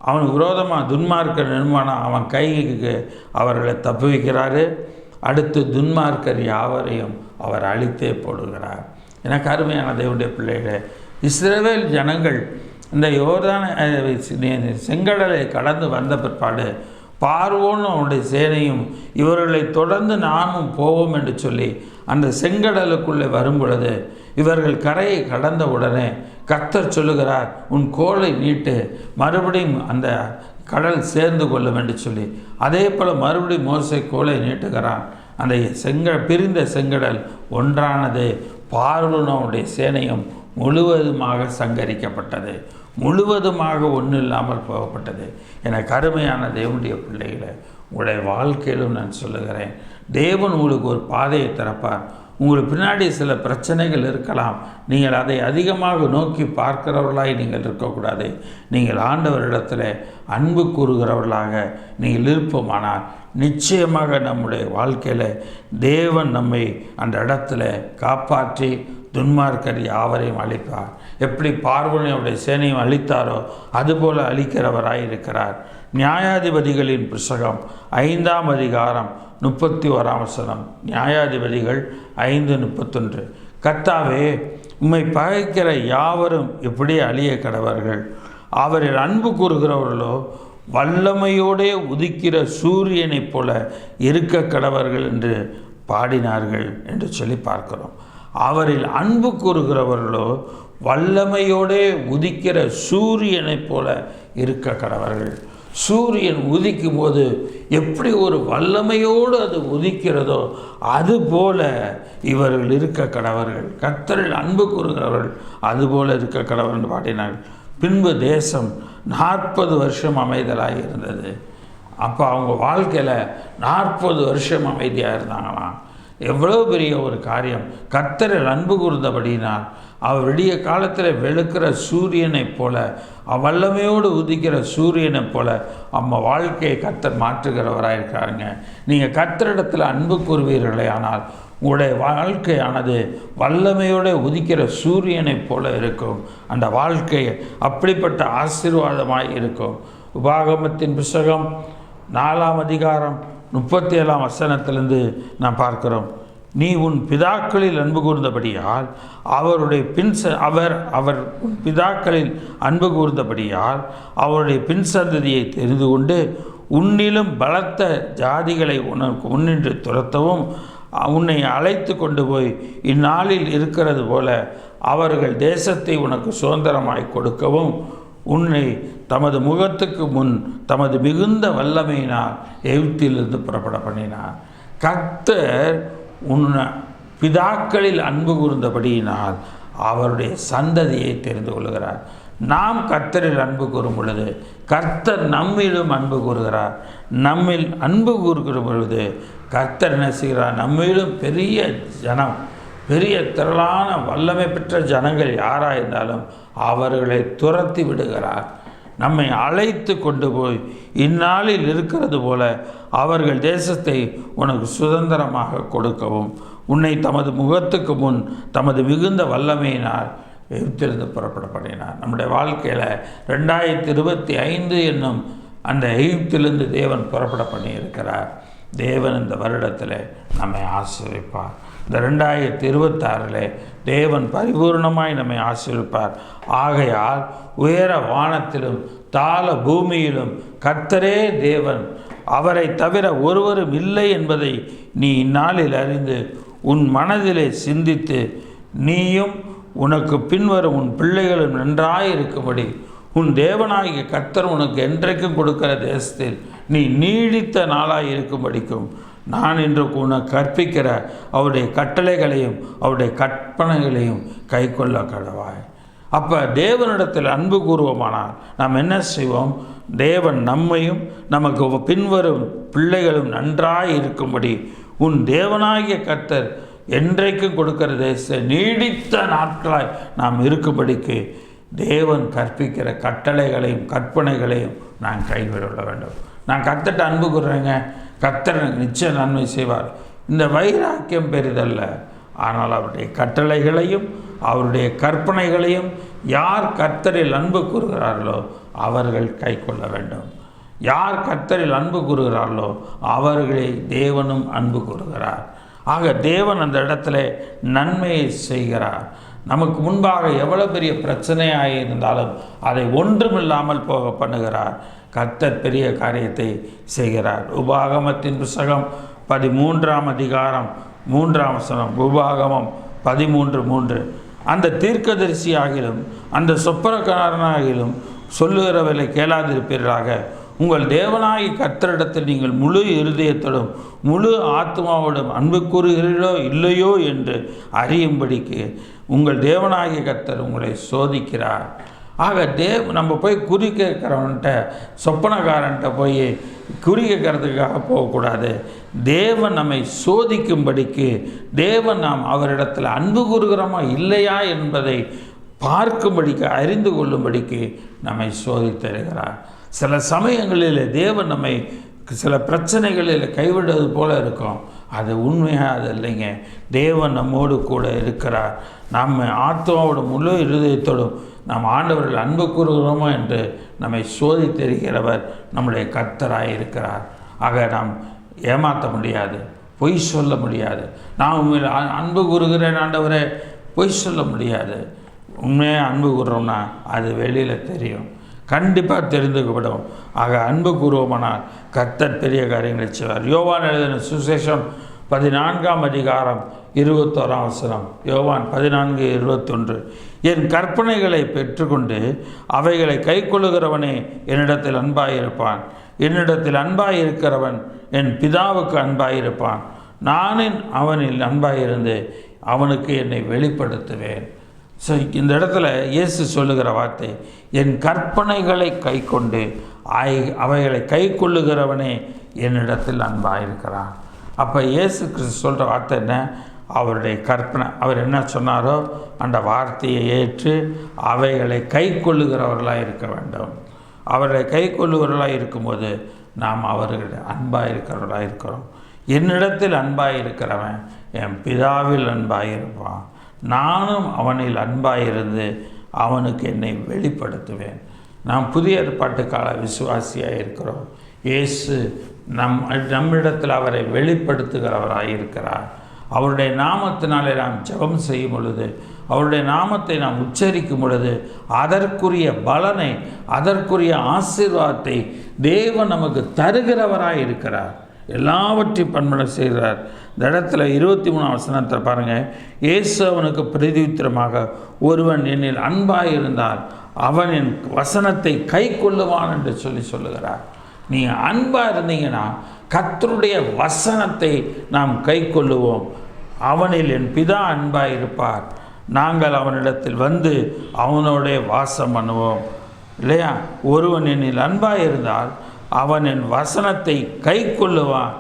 அவனுக்கு விரோதமாக துன்மார்க்கர் நிர்மாணம் அவன் கைக்கு அவர்களை தப்புவிக்கிறாரு. அடுத்து துன்மார்க்கர் யாவரையும் அவர் அழித்தே போடுகிறார். எனக்கு அருமையான தேவனுடைய பிள்ளைகளே, இஸ்ரவேல் ஜனங்கள் இந்த யோர்தான செங்கடலை கடந்து வந்த பிற்பாடு பார்வோனும் அவனுடைய சேனையும் இவர்களை தொடர்ந்து நாமும் போவோம் என்று சொல்லி அந்த செங்கடலுக்குள்ளே வரும் பொழுது, இவர்கள் கரையை கடந்த உடனே கர்த்தர் சொல்லுகிறார், உன் கோலை நீட்டு, மறுபடியும் அந்த கடல் சேர்ந்து கொள்ளும் என்று சொல்லி, அதே போல் மறுபடியும் மோசே கோலை நீட்டுகிறான். அந்த பிரிந்த செங்கடல் ஒன்றானது. பார்வோனுடைய சேனையும் முழுவதுமாக சங்கரிக்கப்பட்டது. முழுவதுமாக ஒன்றும் இல்லாமல் போகப்பட்டது. எனக்கு அருமையான தேவனுடைய பிள்ளைகளை, உங்களுடைய வாழ்க்கையிலும் நான் சொல்லுகிறேன், தேவன் உங்களுக்கு ஒரு பாதையை திறப்பார். உங்களுக்கு பின்னாடி சில பிரச்சனைகள் இருக்கலாம். நீங்கள் அதை அதிகமாக நோக்கி பார்க்கிறவர்களாய் நீங்கள் இருக்கக்கூடாது. நீங்கள் ஆண்டவரிடத்தில் அன்பு கூறுகிறவர்களாக நீங்கள் இருப்போமானால் நிச்சயமாக நம்முடைய வாழ்க்கையில் தேவன் நம்மை அந்த இடத்துல காப்பாற்றி துன்மார்க்கர் யாவரையும் அழிப்பார். எப்படி பார்வோனுடைய சேனையும் அழித்தாரோ அதுபோல் அழிக்கிறவராயிருக்கிறார். நியாயாதிபதிகளின் புஸ்தகம் 5ஆம் அதிகாரம் 31ஆம் வசனம். நியாயாதிபதிகள் 5:31. கர்த்தாவே, உம்மை பகைக்கிற யாவரும் எப்படி அழிய கடவர்கள். அவரில் அன்பு கூறுகிறவர்களோ வல்லமையோடே உதிக்கிற சூரியனைப் போல இருக்க கடவர்கள் என்று பாடினார்கள் என்று சொல்லி பார்க்கிறோம். அவரில் அன்பு கூறுகிறவர்களோ வல்லமையோடே உதிக்கிற சூரியனைப் போல இருக்க கடவர்கள். சூரியன் உதிக்கும் போது எப்படி ஒரு வல்லமையோடு அது உதிக்கிறதோ அதுபோல இவர்கள் இருக்க கடவர்கள். கர்த்தரில் அன்பு கூறுகிறவர்கள் அதுபோல இருக்க கடவர்கள் பாடினார்கள். பின்பு தேசம் 40 வருஷம் அமைதலாக இருந்தது. அப்போ அவங்க வாழ்க்கையில் 40 வருஷம் அமைதியாக இருந்தாங்களாம். எவ்வளோ பெரிய ஒரு காரியம்! கர்த்தரில் அன்பு கூர்ந்தபடினால் அவர் விடிய காலத்தில் வெளுக்கிற சூரியனைப் போல, வல்லமையோடு உதிக்கிற சூரியனைப் போல நம்ம வாழ்க்கையை கர்த்தர் மாற்றுகிறவராக இருக்காருங்க. நீங்கள் கர்த்தரிடத்தில் அன்பு கூறுவீர்களே ஆனால் உங்களுடைய வாழ்க்கையானது வல்லமையோடு உதிக்கிற சூரியனைப் போல இருக்கும். அந்த வாழ்க்கை அப்படிப்பட்ட ஆசீர்வாதமாய் இருக்கும். உபாகமத்தின் புத்தகம் 4ஆம் அதிகாரம் 37ஆம் வசனத்திலிருந்து நாம் பார்க்கிறோம். நீ உன் பிதாக்களில் அன்பு கூர்ந்தபடியால் அவருடைய அவர் உன் பிதாக்களில் அன்பு கூர்ந்தபடியால் அவருடைய பின் சந்ததியை தெரிந்து கொண்டு உன்னிலும் பலத்த ஜாதிகளை உனக்கு முன்னின்று துரத்தவும் உன்னை அழைத்து கொண்டு போய் இந்நாளில் இருக்கிறது போல அவர்கள் தேசத்தை உனக்கு சுதந்திரமாய் கொடுக்கவும் உன்னை தமது முகத்துக்கு முன் தமது மிகுந்த வல்லமையினால் எகிப்திலிருந்து புறப்பட பண்ணினார். கர்த்தர் உன்னை பிதாக்களில் அன்பு கூர்ந்தபடியினால் அவருடைய சந்ததியை தெரிந்து கொள்கிறார். நாம் கர்த்தரில் அன்பு கூறும் பொழுது கர்த்தர் நம்மிலும் அன்பு கூறுகிறார். நம்மில் அன்பு கூறுகிற பொழுது கர்த்தர் என்ன செய்கிறார்? நம்மிலும் பெரிய ஜனம், பெரிய திரளான வல்லமை பெற்ற ஜனங்கள் யாராக இருந்தாலும் அவர்களை துரத்தி விடுகிறார். நம்மை அழைத்து கொண்டு போய் இந்நாளில் இருக்கிறது போல அவர்கள் தேசத்தை உனக்கு சுதந்திரமாக கொடுக்கவும் உன்னை தமது முகத்துக்கு முன் தமது மிகுந்த வல்லமையினால் எகிப்திலிருந்து புறப்பட பண்ணினார். நம்முடைய வாழ்க்கையில் 2025 என்னும் அந்த எகிப்திலிருந்து தேவன் புறப்பட பண்ணியிருக்கிறார். தேவன் இந்த வருடத்தில் நம்மை ஆசீர்வதிப்பார். இந்த 2026 தேவன் பரிபூர்ணமாய் நம்மை ஆசீர்வதிப்பார். ஆகையால் உயர வானத்திலும் தாழ பூமியிலும் கர்த்தரே தேவன், அவரை தவிர ஒருவரும் இல்லை என்பதை நீ இந்நாளில் அறிந்து உன் மனதிலே சிந்தித்து நீயும் உனக்கு பின்வரும் உன் பிள்ளைகளும் நன்றாயிருக்கும்படி உன் தேவனாகிய கர்த்தர் உனக்கு என்றைக்கும் கொடுக்கிற தேசத்தில் நீ நீடித்த நாளாய் இருக்கும்படிக்கும் நான் இன்று உனக்கு கற்பிக்கிற அவருடைய கட்டளைகளையும் அவருடைய கற்பனைகளையும் கை கொள்ள கடவாய். அப்போ தேவனிடத்தில் அன்பு கூறுவோமானால் நாம் என்ன செய்வோம்? தேவன் நம்மையும் நமக்கு பின்வரும் பிள்ளைகளும் நன்றாய் இருக்கும்படி உன் தேவனாகிய கர்த்தர் என்றைக்கும் கொடுக்கிற தேச நீடித்த நாட்களாய் நாம் இருக்கும்படிக்கு தேவன் கற்பிக்கிற கட்டளைகளையும் கற்பனைகளையும் நான் கைவிட வேண்டும். நான் கர்த்தர்ட்ட அன்பு கூறுறேங்க, கர்த்தர் நிச்சயம் நன்மை செய்வார். இந்த வைராக்கியம் பெரிதல்ல, ஆனால் அவருடைய கட்டளைகளையும் அவருடைய கற்பனைகளையும் யார் கர்த்தரில் அன்பு கூறுகிறார்களோ அவர்கள் கை கொள்ள வேண்டும். யார் கர்த்தரில் அன்பு கூறுகிறார்களோ அவர்களை தேவனும் அன்பு கூறுகிறார். ஆக தேவன் அந்த இடத்துல நன்மையை செய்கிறார். நமக்கு முன்பாக எவ்வளோ பெரிய பிரச்சனையாக இருந்தாலும் அதை ஒன்றுமில்லாமல் போக பண்ணுகிறார். கர்த்தர் பெரிய காரியத்தை செய்கிறார். உபாகமத்தின் புத்தகம் 13ஆம் அதிகாரம் 3ஆம் வசனம். உபாகமம் 13:3. அந்த தீர்க்கதரிசியாகிலும் அந்த சொப்பனக்காரனாகிலும் சொல்லுகிறவர்களை கேளாதிருப்பீர்களாக. உங்கள் தேவனாகி கர்த்தரிடத்தில் நீங்கள் முழு இருதயத்தோடும் முழு ஆத்மாவோடும் அன்பு கூறுகிறீர்களோ இல்லையோ என்று அறியும்படிக்கு உங்கள் தேவனாகிய கர்த்தர் உங்களை சோதிக்கிறார். ஆக நம்ம போய் குறி கேட்குறவன்ட்ட சொப்பனக்காரன்ட்ட போய் குறி கேட்கறதுக்காக போகக்கூடாது. தேவன் நம்மை சோதிக்கும்படிக்கு, தேவன் நாம் அவரிடத்தில் அன்பு கூறுகிறோமா இல்லையா என்பதை பார்க்கும்படிக்கு, அறிந்து கொள்ளும்படிக்கு நம்மை சோதித்திருக்கிறார். சில சமயங்களில் தேவன் நம்மை சில பிரச்சனைகளில் கைவிடுவது போல இருக்கும். அது உண்மையாக அது இல்லைங்க. தேவன் நம்மோடு கூட இருக்கிறார். நம்ம ஆத்மாவோட முழு இருதயத்தோடும் நாம் ஆண்டவர்கள் அன்பு கூறுகிறோமோ என்று நம்மை சோதித்திருக்கிறவர் நம்முடைய கர்த்தராக இருக்கிறார். ஆக நாம் ஏமாற்ற முடியாது, பொய் சொல்ல முடியாது. நான் உண்மையில் அன்பு கூறுகிறேன் ஆண்டவரே, பொய் சொல்ல முடியாது. உண்மையாக அன்பு கூறுறோம்னா அது வெளியில் தெரியும், கண்டிப்பாக தெரிந்துக்கப்படும். ஆக அன்பு கூறுவோமானால் கர்த்தர் பெரிய காரியங்களை செய்வார். யோவான் எழுதின சுசேஷம் 14ஆம் அதிகாரம் 21ஆம் வசனம். யோவான் 14:21. என் கற்பனைகளை பெற்றுக்கொண்டு அவைகளை கை கொள்ளுகிறவனே என்னிடத்தில் அன்பாயிருப்பான். என்னிடத்தில் அன்பாயிருக்கிறவன் என் பிதாவுக்கு அன்பாயிருப்பான். நானும் அவனில் அன்பாயிருந்து அவனுக்கு என்னை வெளிப்படுத்துவேன். ஸோ இந்த இடத்துல இயேசு சொல்லுகிற வார்த்தை, என் கற்பனைகளை கை கொண்டு அவைகளை கை கொள்ளுகிறவனே என்னிடத்தில் அன்பாயிருக்கிறான். அப்போ இயேசு கிறிஸ்து சொல்கிற வார்த்தை என்ன? அவருடைய கற்பனை, அவர் என்ன சொன்னாரோ அந்த வார்த்தையை ஏற்று அவைகளை கை கொள்ளுகிறவர்களாக இருக்க வேண்டும். அவர்களை கை கொள்ளுகிறவர்களாக இருக்கும்போது நாம் அவர்களுடைய அன்பாக இருக்கிறவர்களாக இருக்கிறோம். என்னிடத்தில் அன்பாக இருக்கிறவன் என் பிதாவில் அன்பாக இருப்பான், நானும் அவனில் அன்பாக இருந்து அவனுக்கு என்னை வெளிப்படுத்துவேன். நாம் புதிய ஏற்பாட்டு கால விசுவாசியாக இருக்கிறோம். இயேசு நம்மிடத்தில் அவரை வெளிப்படுத்துகிறவராக இருக்கிறார். அவருடைய நாமத்தினாலே நாம் ஜெபம் செய்யும் பொழுது, அவருடைய நாமத்தை நாம் உச்சரிக்கும் பொழுது அதற்குரிய பலனை, அதற்குரிய ஆசீர்வாதத்தை தேவன் நமக்கு தருகிறவராக இருக்கிறார். எல்லாவற்றையும் பண்பட செய்கிறார். இந்த இடத்துல 23ஆம் வசனத்தில் பாருங்கள், இயேசு அவனுக்கு பிரதியுத்தரமாக, ஒருவன் என்னில் அன்பாக இருந்தால் அவன் என் வசனத்தை கை கொள்ளுவான் என்று சொல்லுகிறார். நீங்கள் அன்பாக இருந்தீங்கன்னா கர்த்தருடைய வசனத்தை நாம் கை கொள்ளுவோம். அவனில் என் பிதா அன்பாக இருப்பார், நாங்கள் அவனிடத்தில் வந்து அவனோடைய வாசம் பண்ணுவோம். இல்லையா? ஒருவன் என்னில் அன்பாக இருந்தால் அவன் என் வசனத்தை கை கொள்ளுவான்,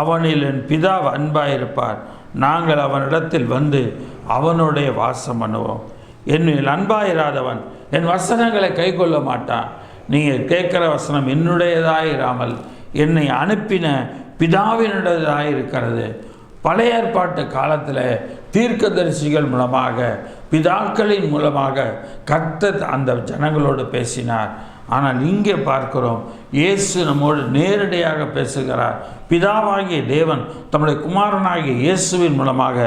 அவனில் என் பிதா அன்பாக இருப்பார், நாங்கள் அவனிடத்தில் வந்து அவனுடைய வாசம் பண்ணுவோம். என்னில் அன்பாக இராதவன் என் வசனங்களை கை கொள்ள மாட்டான். நீங்கள் கேட்குற வசனம் என்னுடையதாக இராமல் என்னை அனுப்பின பிதாவினுடையதாக இருக்கிறது. பழைய ஏற்பாட்டு காலத்தில் தீர்க்கதரிசிகள் மூலமாக, பிதாக்களின் மூலமாக கர்த்தர் அந்த ஜனங்களோடு பேசினார். ஆனால் இங்கே பார்க்கிறோம், இயேசு நம்மோடு நேரடியாக பேசுகிறார். பிதாவாகிய தேவன் தம்முடைய குமாரனாகிய இயேசுவின் மூலமாக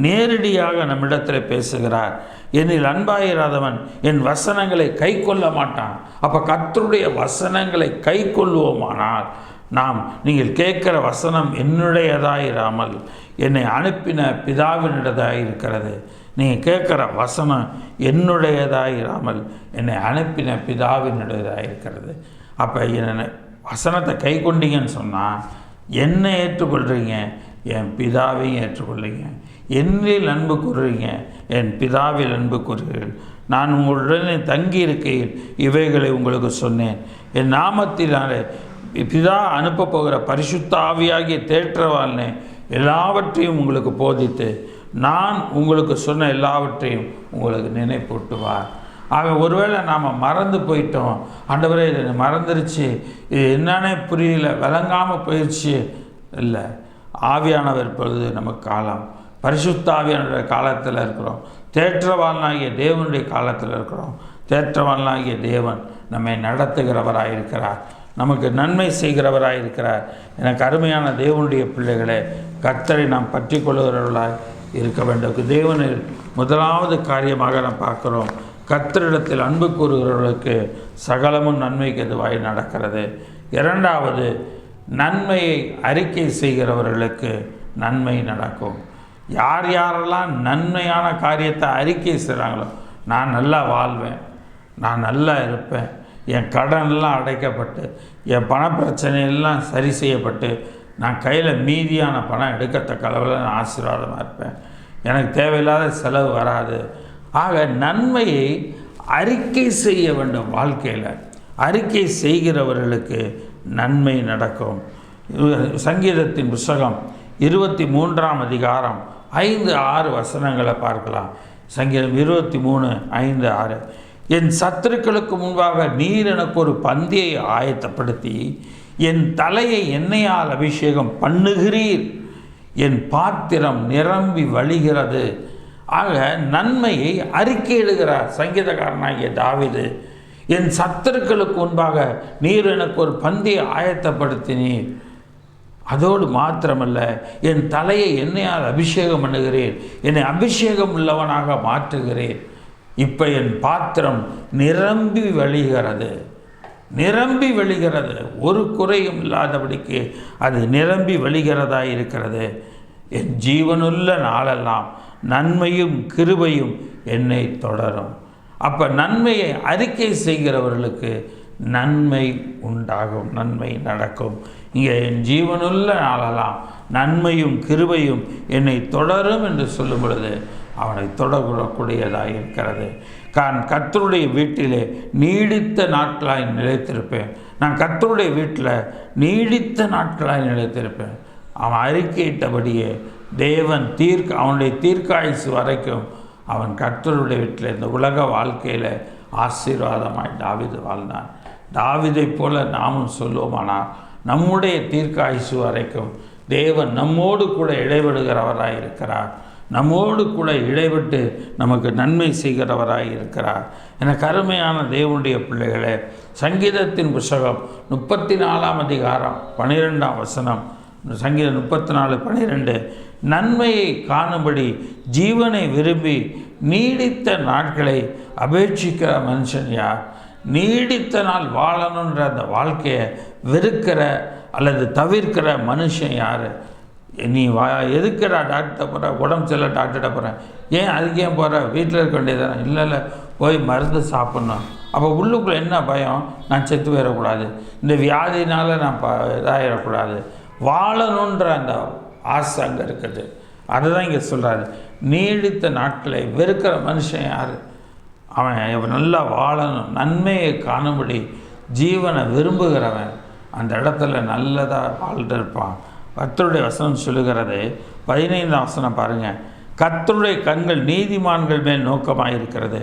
நேரடியாக நம்மிடத்தில் பேசுகிறார். என்னில் அன்பாயிராதவன் என் வசனங்களை கை கொள்ள மாட்டான். அப்போ கர்த்தருடைய வசனங்களை கை கொள்வோமானால் நீங்கள் கேட்குற வசனம் என்னுடையதாயிராமல் என்னை அனுப்பின பிதாவினுடையதாக இருக்கிறது. நீங்கள் கேட்குற வசனம் என்னுடையதாயிராமல் என்னை அனுப்பின பிதாவினுடையதாக இருக்கிறது. அப்போ என்ன வசனத்தை கை கொண்டீங்கன்னு சொன்னால் என்னை ஏற்றுக்கொள்கிறீங்க, என் பிதாவையும் ஏற்றுக்கொள்ளுங்க. என்னில் அன்பு கூறுறீங்க, என் பிதாவில் அன்பு கூறுகிறீர்கள். நான் உங்களுடனே தங்கி இருக்கையில் இவைகளை உங்களுக்கு சொன்னேன். என் நாமத்தினாலே பிதா அனுப்ப போகிற பரிசுத்த ஆவியாகிய தேற்றவாளனே எல்லாவற்றையும் உங்களுக்கு போதித்து நான் உங்களுக்கு சொன்ன எல்லாவற்றையும் உங்களுக்கு நினைப்பூட்டுவார். ஆக ஒருவேளை நாம் மறந்து போயிட்டோம், ஆண்டவரே இது மறந்துருச்சு, இது என்னன்னே புரியல, விளங்காமல் போயிடுச்சு. இல்லை, ஆவியானவர் இப்பொழுது நமக்கு காலம், பரிசுத்த ஆவியானுடைய காலத்தில் இருக்கிறோம். தேற்றவாளனாகிய தேவனுடைய காலத்தில் இருக்கிறோம். தேற்றவாளனாகிய தேவன் நம்மை நடத்துகிறவராக இருக்கிறார், நமக்கு நன்மை செய்கிறவராக இருக்கிறார். எனக்கு அருமையான தேவனுடைய பிள்ளைகளே, கர்த்தரை நாம் பற்றி கொள்ளுகிறவர்களாக இருக்க வேண்டும். தேவனில் முதலாவது காரியமாக நாம் பார்க்குறோம், கர்த்தரிடத்தில் அன்பு கூறுகிறவர்களுக்கு சகலமும் நன்மைக்கு எதுவாய் நடக்கிறது. இரண்டாவது, நன்மையை அறிக்கை செய்கிறவர்களுக்கு நன்மை நடக்கும். யார் யாரெல்லாம் நன்மையான காரியத்தை அறிக்கை செய்கிறாங்களோ, நான் நல்லா வாழ்வேன், நான் நல்லா இருப்பேன், என் கடனெல்லாம் அடைக்கப்பட்டு, என் பணப்பிரச்சனையெல்லாம் சரி செய்யப்பட்டு, நான் கையில் மீதியான பணம் எடுக்கத்தக்க அளவில் நான் ஆசீர்வாதமாக இருப்பேன், எனக்கு தேவையில்லாத செலவு வராது. ஆக நன்மையை அறிக்கை செய்ய வேண்டும். வாழ்க்கையில் அறிக்கை செய்கிறவர்களுக்கு நன்மை நடக்கும். சங்கீதத்தின் புஸ்தகம் 23ஆம் அதிகாரம் 5-6 வசனங்களை பார்க்கலாம். சங்கீதம் 23:5-6. என் சத்துருக்களுக்கு முன்பாக நீர் எனக்கு ஒரு பந்தியை ஆயத்தப்படுத்தி என் தலையை எண்ணெயால் அபிஷேகம் பண்ணுகிறீர், என் பாத்திரம் நிரம்பி வழிகிறது. ஆக நன்மையை அறிக்கையிடுகிறார் சங்கீதக்காரனாகிய தாவீது. என் சத்துருக்களுக்கு முன்பாக நீர் எனக்கு ஒரு பந்தியை ஆயத்தப்படுத்தினீர், அதோடு மாத்திரமல்ல என் தலையை எண்ணெயால் அபிஷேகம் பண்ணுகிறேன், என்னை அபிஷேகம் உள்ளவனாக மாற்றுகிறேன். இப்போ என் பாத்திரம் நிரம்பி வழிகிறது, நிரம்பி வழிகிறது, ஒரு குறையும் இல்லாதபடிக்கு அது நிரம்பி வழிகிறதா இருக்கிறது. என் ஜீவனுள்ள நாளெல்லாம் நன்மையும் கிருபையும் என்னை தொடரும். அப்போ நன்மையை அறிக்கை செய்கிறவர்களுக்கு நன்மை உண்டாகும், நன்மை நடக்கும். இங்கே என் ஜீவனுள்ள நாளெல்லாம் நன்மையும் கிருபையும் என்னை தொடரும் என்று சொல்லும் பொழுது அவனை தொடரக்கூடியதாக இருக்கிறது. கர்த்தருடைய வீட்டிலே நீடித்த நாட்களாய் நிலைத்திருப்பேன். நான் கர்த்தருடைய வீட்டில் நீடித்த நாட்களாய் நிலைத்திருப்பேன். அவன் அறிக்கையிட்டபடியே தேவன் அவனுடைய தீர்க்காயுசு வரைக்கும் அவன் கர்த்தருடைய வீட்டில் இந்த உலக வாழ்க்கையில் ஆசீர்வாதமாய் தாவீது வாழ்ந்தான். தாவீதை போல நாமும் சொல்லுவோமானால் நம்முடைய தீர்க்காயுசு வரைக்கும் தேவன் நம்மோடு கூட இடைபடுகிறவராய் இருக்கிறார். நம்மோடு கூட இடைவிட்டு நமக்கு நன்மை செய்கிறவராய் இருக்கிறார். என கருமையான தேவனுடைய பிள்ளைகளே, சங்கீதத்தின் புஸ்தகம் 34 அதிகாரம் 12 வசனம், சங்கீதம் 34:12, நன்மையை காணும்படி ஜீவனை விரும்பி நீடித்த நாட்களை அபேட்சிக்கிற மனுஷன் யார்? நீடித்த நாள் வாழணுன்ற அந்த வாழ்க்கையை வெறுக்கிற அல்லது தவிர்க்கிற மனுஷன் யார்? நீ எதுக்குடா டாக்டர்கிட்ட போகிற, உடம்பு சரியில்லை டாக்டர்கிட்ட போகிறேன், ஏன் அதுக்கு ஏன் போகிற, வீட்டில் இருக்க வேண்டியதானே? இல்லை போய் மருந்து சாப்பிட்ணும். அப்போ உள்ளுக்குள்ளே என்ன பயம்? நான் செத்து போயிடக்கூடாது, இந்த வியாதினால் நான் இதாகிடக்கூடாது, வாழணுன்ற அந்த ஆசை அங்கே இருக்குது. அதுதான் இங்கே சொல்கிறாரு. நீடித்த நாட்களை வெறுக்கிற மனுஷன் யார்? அவன் நல்லா வாழணும், நன்மையை காணும்படி ஜீவனை விரும்புகிறவன் அந்த இடத்துல நல்லதாக வாழ்ந்திருப்பான். கர்த்தருடைய வசனம் சொல்லுகிறது, 15 வசனம் பாருங்கள். கர்த்தருடைய கண்கள் நீதிமான்கள் மேல் நோக்கமாக இருக்கிறது,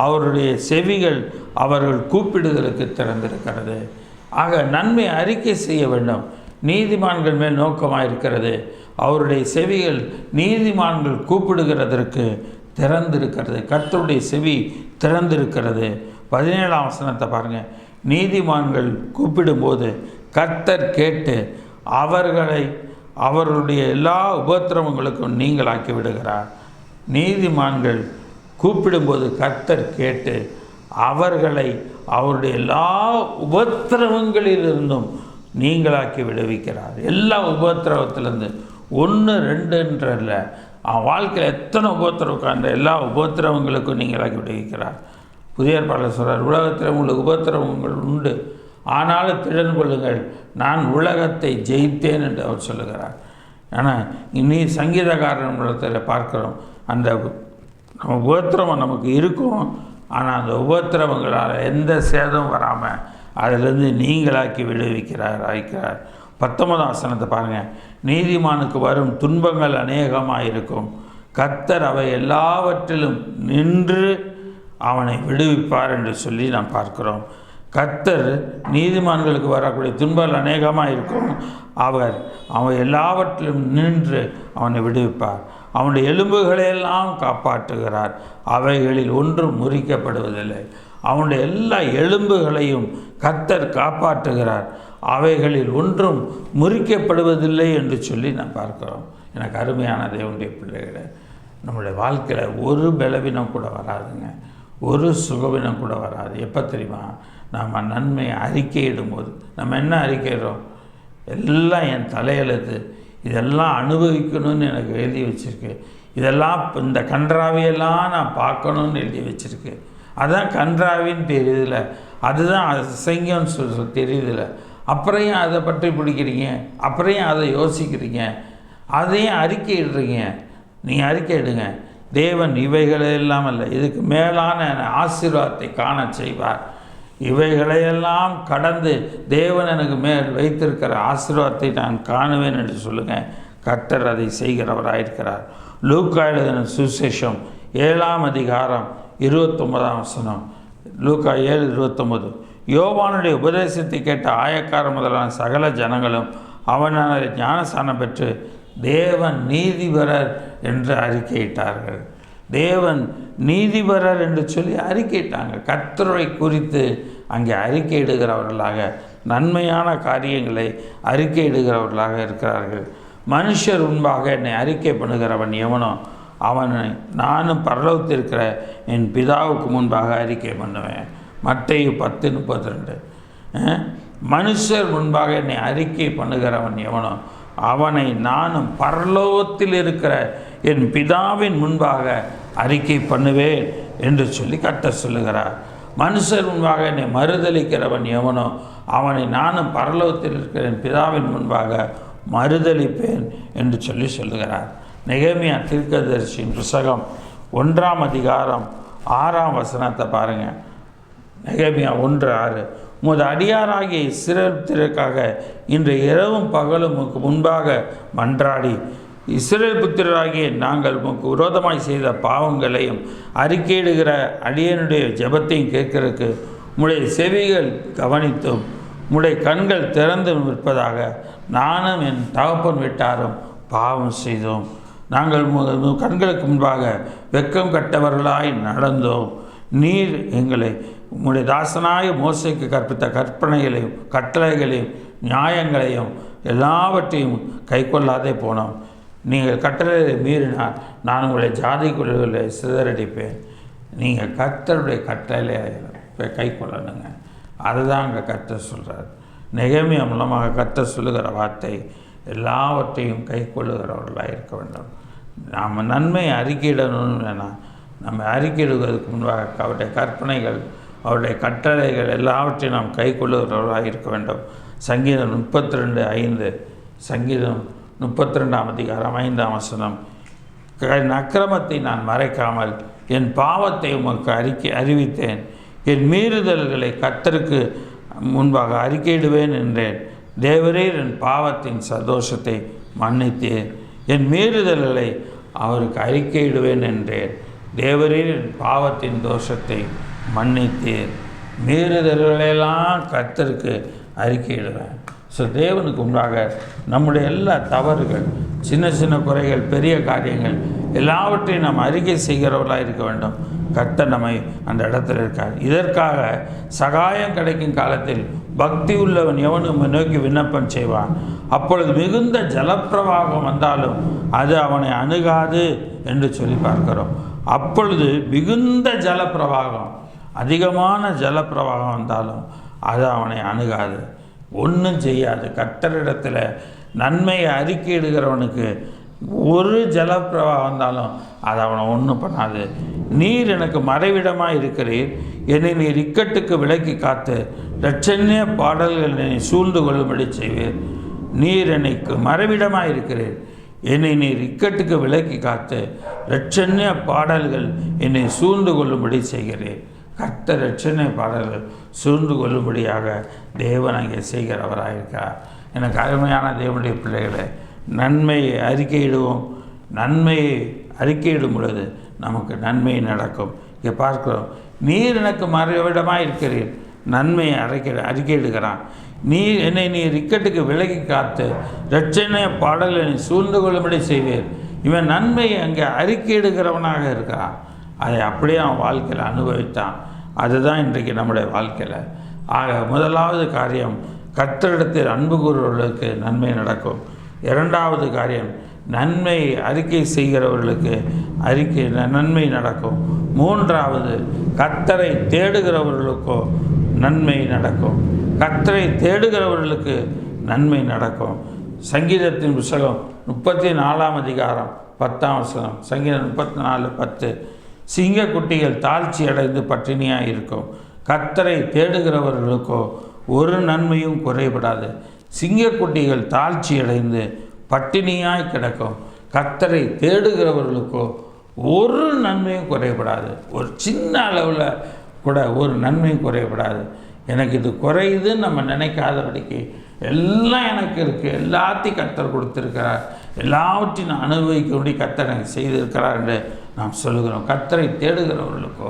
அவருடைய செவிகள் அவர்கள் கூப்பிடுதலுக்கு திறந்திருக்கிறது. ஆக நன்மை அறிக்கை செய்ய வேண்டும். நீதிமான்கள் மேல் நோக்கமாக இருக்கிறது, அவருடைய செவிகள் நீதிமான்கள் கூப்பிடுகிறதற்கு திறந்திருக்கிறது. கர்த்தருடைய செவி திறந்திருக்கிறது. 17 வசனத்தை பாருங்கள். நீதிமான்கள் கூப்பிடும்போது கர்த்தர் கேட்டு அவர்களுடைய எல்லா உபத்திரவங்களுக்கும் நீங்களாக்கி விடுகிறார். நீதிமான்கள் கூப்பிடும்போது கர்த்தர் கேட்டு அவருடைய எல்லா உபத்திரவங்களிலிருந்தும் நீங்களாக்கி விடுவிக்கிறார். எல்லா உபத்திரவத்திலேருந்து 1 2 அவன் வாழ்க்கையில் எத்தனை உபத்திரவம், அந்த எல்லா உபத்திரவங்களுக்கும் நீங்களாக்கி விடுவிக்கிறார். புதிய ஏற்பாட்டில் சொல்கிறார், உலகத்தில் உங்களுக்கு உபத்திரவங்கள் உண்டு, ஆனாலும் திடன் கொள்ளுங்கள், நான் உலகத்தை ஜெயித்தேன் என்று அவர் சொல்லுகிறார். ஆனால் இனி சங்கீதக்காரத்தில் பார்க்குறோம், அந்த உபத்திரவம் நமக்கு இருக்கும், ஆனால் அந்த உபத்திரவங்களால் எந்த சேதம் வராமல் அதிலிருந்து நீங்களாக்கி விடுவிக்கிறார். 19 வசனத்தை பாருங்கள். நீதிமானுக்கு வரும் துன்பங்கள் அநேகமாக இருக்கும், கர்த்தர் அவை எல்லாவற்றிலும் நின்று அவனை விடுவிப்பார் என்று சொல்லி நாம் பார்க்கிறோம். கர்த்தர் நீதிமான்களுக்கு வரக்கூடிய துன்பங்கள் அநேகமாக இருக்கும், அவன் எல்லாவற்றிலும் நின்று அவனை விடுவிப்பார். அவனுடைய எலும்புகளையெல்லாம் காப்பாற்றுகிறார், அவைகளில் ஒன்றும் முறிக்கப்படுவதில்லை. அவனுடைய எல்லா எலும்புகளையும் கர்த்தர் காப்பாற்றுகிறார், அவைகளில் ஒன்றும் முறிக்கப்படுவதில்லை என்று சொல்லி நாம் பார்க்கிறோம். எனக்கு அருமையான தேவனுடைய பிள்ளைகளை, நம்முடைய வாழ்க்கையில் ஒரு பலவீனம் கூட வராதுங்க, ஒரு சுகவீனம் கூட வராது. எப்போ தெரியுமா? நாம் நன்மையை அறிக்கையிடும்போது. நம்ம என்ன அறிக்கையிடுறோம்? எல்லாம் என் தலையெழுத்து, இதெல்லாம் அனுபவிக்கணும்னு எனக்கு எழுதி வச்சுருக்கு, இதெல்லாம் இந்த கன்றாவியெல்லாம் நான் பார்க்கணுன்னு எழுதி வச்சுருக்கு. அதுதான் கன்றாவின்னு தெரியுதில்ல, அதுதான் அசிங்கம்னு சொல்ல தெரியுதில்ல. அப்புறம் ஏன் அதை பற்றி பிடிக்கிறீங்க? அப்புறம் ஏன் அதை யோசிக்கிறீங்க? அதையும் அறிக்கையிடுறீங்க. நீங்கள் அறிக்கையிடுங்க. தேவன் இவைகளெல்லாம் அல்ல, இதுக்கு மேலான ஆசீர்வாதத்தை காண செய்வார். இவைகளையெல்லாம் கடந்து தேவன் எனக்கு மேல் வைத்திருக்கிற ஆசீர்வாதத்தை நான் காணுவேன் என்று சொல்லுங்கள். கர்த்தர் அதை செய்கிறவராயிருக்கிறார். லூக்கா எழுதின சுவிசேஷம் 7 அதிகாரம் 29 வசனம். லூக்கா 7:29. யோவானுடைய உபதேசத்தை கேட்ட ஆயக்கார முதலான சகல ஜனங்களும் அவனால் ஞானஸ்நானம் பெற்று தேவன் நீதிபரர் என்று அறிக்கையிட்டார்கள். தேவன் நீதிபரர் என்று சொல்லி அறிக்கையிட்டாங்க. கர்த்தரை குறித்து அங்கே அறிக்கையிடுகிறவர்களாக, நன்மையான காரியங்களை அறிக்கையிடுகிறவர்களாக இருக்கிறார்கள். மனுஷர் முன்பாக என்னை அறிக்கை பண்ணுகிறவன் எவனோ அவனை நானும் பரலோகத்திற்கிற என் பிதாவுக்கு முன்பாக அறிக்கை பண்ணுவேன். மத்தேயு 10:32. மனுஷர் முன்பாக என்னை அறிக்கை பண்ணுகிறவன் எவனோ அவனை நானும் பரலோகத்தில் இருக்கிற என் பிதாவின் முன்பாக அறிக்கை பண்ணுவேன் என்று சொல்லி கர்த்தர் சொல்லுகிறார். மனுஷர் முன்பாக என்னை மறுதலிக்கிறவன் எவனோ அவனை நானும் பரலோகத்தில் இருக்கிற என் பிதாவின் முன்பாக மறுதலிப்பேன் என்று சொல்லி சொல்லுகிறார். நெகேமியா தீர்க்கதரிசியின் புத்தகம் 1ஆம் அதிகாரம் 6ஆம் வசனத்தை பாருங்கள். நெகேமியா 1:6. உமது அடியாராகிய இஸ்ரவேல் புத்திரருக்காக இன்று இரவும் பகலும் உமக்கு முன்பாக மன்றாடி இஸ்ரவேல் புத்திரராகிய நாங்கள் உமக்கு விரோதமாய் செய்த பாவங்களையும் அறிக்கையிடுகிற அடியனுடைய ஜெபத்தையும் கேட்கிறதுக்கு உம்முடைய செவிகள் கவனித்தும் உம்முடைய கண்கள் திறந்து நிற்பதாக. நானும் என் தகப்பன் வீட்டாரும் பாவம் செய்தோம். நாங்கள் கண்களுக்கு முன்பாக வெட்கம் கட்டவர்களாய் நடந்தோம். நீர் எங்களை உம்முடைய தாசனாய மோசேக்கு கற்பித்த கற்பனைகளையும் கட்டளைகளையும் நியாயங்களையும் எல்லாவற்றையும் கைக்கொள்ளாதே போனோம். நீங்கள் கட்டளையை மீறினால் நான் உங்களை ஜாதிக்குள்ளே சிதறடிப்பேன். நீங்கள் கர்த்தருடைய கட்டளையை கைக்கொள்ளணுங்க. அதுதான் அங்கே கர்த்தர் சொல்கிறார். நெகேமியா மூலமாக கர்த்தர் சொல்லுகிற வார்த்தை, எல்லாவற்றையும் கைக்கொள்ளுகிறவர்களாக இருக்க வேண்டும். நாம் நன்மையை அறிக்கையிடணும்னு வேணாம். நம்ம அறிக்கையிடுவதற்கு முன்பாக அவருடைய கற்பனைகள் அவருடைய கட்டளைகள் எல்லாவற்றையும் நாம் கைக்கொள்ளுகிறவர்களாக இருக்க வேண்டும். சங்கீதம் 32:5. சங்கீதம் 32ஆம் அதிகாரம் 5ஆம் வசனம். என் அக்கிரமத்தை நான் மறைக்காமல் என் பாவத்தை உமக்கு அறிவித்தேன். என் மீறுதல்களை கர்த்தருக்கு முன்பாக அறிக்கையிடுவேன் என்றேன். தேவரீர் என் பாவத்தின் சந்தோஷத்தை மன்னித்தேன். என் மீறுதல்களை அவருக்கு அறிக்கையிடுவேன் என்றேன். தேவரீர் என் பாவத்தின் தோஷத்தை மன்னித்தேன். மீறுதல்களெல்லாம் கர்த்தருக்கு அறிக்கையிடுவேன். ஸோ தேவனுக்கு முன்பாக நம்முடைய எல்லா தவறுகள், சின்ன சின்ன குறைகள், பெரிய காரியங்கள் எல்லாவற்றையும் நாம் அறிக்கை செய்கிறவர்களாக இருக்க வேண்டும். கர்த்தர் நம்மை அந்த இடத்துல இருக்கார். இதற்காக சகாயம் கிடைக்கும் காலத்தில் பக்தி உள்ளவன் எவனும் நோக்கி விண்ணப்பம் செய்வான். அப்பொழுது மிகுந்த ஜலப்பிரவாகம் வந்தாலும் அது அவனை அணுகாது என்று சொல்லி பார்க்கிறோம். அப்பொழுது மிகுந்த ஜலப்பிரவாகம், அதிகமான ஜலப்பிரவாகம் வந்தாலும் அது அவனை அணுகாது, ஒன்றும் செய்யாது. கர்த்தரிடத்தில் நன்மையை அறிக்கையிடுகிறவனுக்கு ஒரு ஜலப்பிரவாகம் வந்தாலும் அது அவனை ஒன்றும் பண்ணாது. நீர் எனக்கு மறைவிடமாக இருக்கிறீர். என்னை நீர் இக்கட்டுக்கு விலக்கி காத்து இரட்சண்ய பாடல்கள் என்னை சூழ்ந்து கொள்ளும்படி செய்வீர். நீர் எனக்கு மறைவிடமாக இருக்கிறீர். என்னை நீர் இக்கட்டுக்கு விலக்கி காத்து இரட்சண்ய பாடல்கள் என்னை சூழ்ந்து கொள்ளும்படி செய்கிறேன். கர்த்தர் இரட்சண்ய பாடல்கள் சூழ்ந்து கொள்ளும்படியாக தேவன் அங்கே செய்கிறவராயிருக்கிறார். எனக்கு அருமையான தேவனுடைய பிள்ளைகளை, நன்மையை அறிக்கையிடுவோம். நன்மையை அறிக்கையிடும் பொழுது நமக்கு நன்மை நடக்கும். இங்கே பார்க்கிறோம், நீர் எனக்கு மறைவிடமாக இருக்கிறீர். நன்மையை அறிக்கையிடுகிறான். நீர் இக்கட்டுக்கு விலகி காத்து இரட்சண்ய பாடல்களை சூழ்ந்து கொள்ளும்படி செய்வீர். இவன் நன்மையை அங்கே அறிக்கையிடுகிறவனாக இருக்கிறான். அதை அப்படியே அவன் வாழ்க்கையில் அனுபவித்தான். அதுதான் இன்றைக்கு நம்முடைய வாழ்க்கையில். ஆக முதலாவது காரியம், கர்த்தரிடத்தில் அன்பு கூறுவர்களுக்கு நன்மை நடக்கும். இரண்டாவது காரியம், நன்மை அறிக்கை செய்கிறவர்களுக்கு நன்மை நடக்கும். மூன்றாவது, கர்த்தரை தேடுகிறவர்களுக்கோ நன்மை நடக்கும். கர்த்தரை தேடுகிறவர்களுக்கு நன்மை நடக்கும். சங்கீதத்தின் புத்தகம் 34ஆம் அதிகாரம் 10ஆம் வசனம். சங்கீதம் 34:10. சிங்கக்குட்டிகள் தாழ்ச்சி அடைந்து பட்டினியாக இருக்கும். கர்த்தரை தேடுகிறவர்களுக்கோ ஒரு நன்மையும் குறைபடாது. சிங்கக்குட்டிகள் தாழ்ச்சி அடைந்து பட்டினியாய் கிடக்கும். கர்த்தரை தேடுகிறவர்களுக்கோ ஒரு நன்மையும் குறைபடாது. ஒரு சின்ன அளவில் கூட ஒரு நன்மையும் குறைபடாது. எனக்கு இது குறையுதுன்னு நம்ம நினைக்காதபடிக்கு எல்லாம் எனக்கு இருக்குது, எல்லாத்தையும் கர்த்தர் கொடுத்துருக்கிறார், எல்லாவற்றையும் நான் அனுபவிக்கும்படி கர்த்தர் எனக்கு செய்திருக்கிறார் என்று நாம் சொல்லுகிறோம். கர்த்தரை தேடுகிறவர்களுக்கோ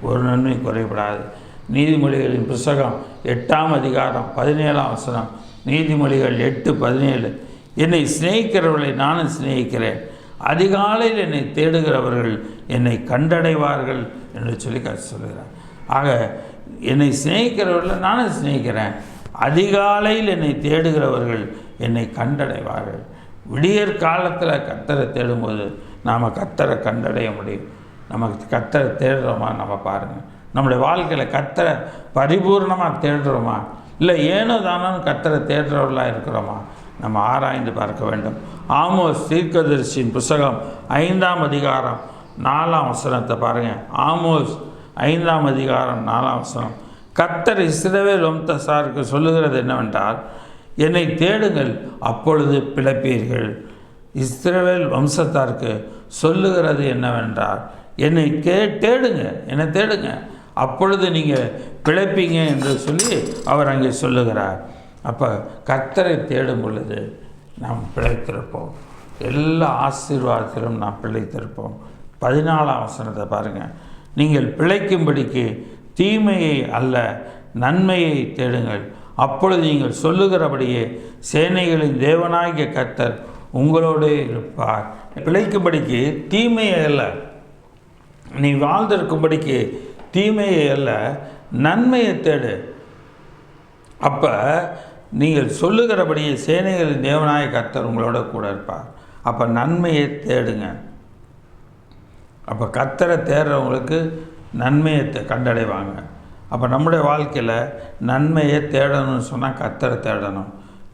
ஒரு நன்மை குறைபடாது. நீதிமொழிகளின் புத்தகம் 8ஆம் அதிகாரம் 17ஆம் வசனம். நீதிமொழிகள் 8:17. என்னை சிநேகிக்கிறவர்களை நானும் சிநேகிக்கிறேன். அதிகாலையில் என்னை தேடுகிறவர்கள் என்னை கண்டடைவார்கள் என்று சொல்லி சொல்கிறார். ஆக என்னை சிநேகிக்கிறவர்களை நானும் சிநேகிக்கிறேன். அதிகாலையில் என்னை தேடுகிறவர்கள் என்னை கண்டடைவார்கள். விடியற் காலத்தில் கர்த்தரை தேடும்போது நாம் கர்த்தரை கண்டடைய முடியும். நமக்கு கர்த்தரை தேடுறோமா நம்ம பாருங்கள். நம்முடைய வாழ்க்கையில் கர்த்தரை பரிபூர்ணமாக தேடுறோமா, இல்லை ஏனோ தானோன்னு கர்த்தரை தேடுறவர்களாக இருக்கிறோமா, நம்ம ஆராய்ந்து பார்க்க வேண்டும். ஆமோஸ் தீர்க்கதரிசியின் புத்தகம் 5ஆம் அதிகாரம் 4ஆம் வசனத்தை பாருங்கள். ஆமோஸ் 5ஆம் அதிகாரம் 4ஆம் வசனம். கர்த்தர் இஸ்ரவேல் வம்சத்தாருக்கு சொல்லுகிறது என்னவென்றால், என்னை தேடுங்கள் அப்பொழுது பிழைப்பீர்கள். இஸ்ரவேல் வம்சத்தாருக்கு சொல்லுகிறது என்னவென்றால், என்னை தேடுங்க, என்னை தேடுங்க, அப்பொழுது நீங்கள் பிழைப்பீங்க என்று சொல்லி அவர் அங்கே சொல்லுகிறார். அப்போ கர்த்தரை தேடும் பொழுது நாம் பிழைத்திருப்போம், எல்லா ஆசீர்வாதத்திலும் நாம் பிழைத்திருப்போம். 14ஆம் வசனத்தை பாருங்கள். நீங்கள் பிழைக்கும்படிக்கு தீமையை அல்ல நன்மையை தேடுங்கள், அப்பொழுது நீங்கள் சொல்லுகிறபடியே சேனைகளின் தேவனாகிய கர்த்தர் உங்களோடு இருப்பார். பிழைக்கும்படிக்கு தீமையை அல்ல, நீ வாழ்ந்திருக்கும்படிக்கு தீமையை அல்ல நன்மையை தேடு. அப்போ நீங்கள் சொல்லுகிறபடியே சேனைகளின் தேவனாகிய கர்த்தர் உங்களோட கூட இருப்பார். அப்போ நன்மையை தேடுங்க. அப்போ கர்த்தரை தேடுறவங்களுக்கு நன்மையை கண்டடைவாங்க. அப்போ நம்முடைய வாழ்க்கையில் நன்மையை தேடணும்னு சொன்னால் கர்த்தரை தேடணும்.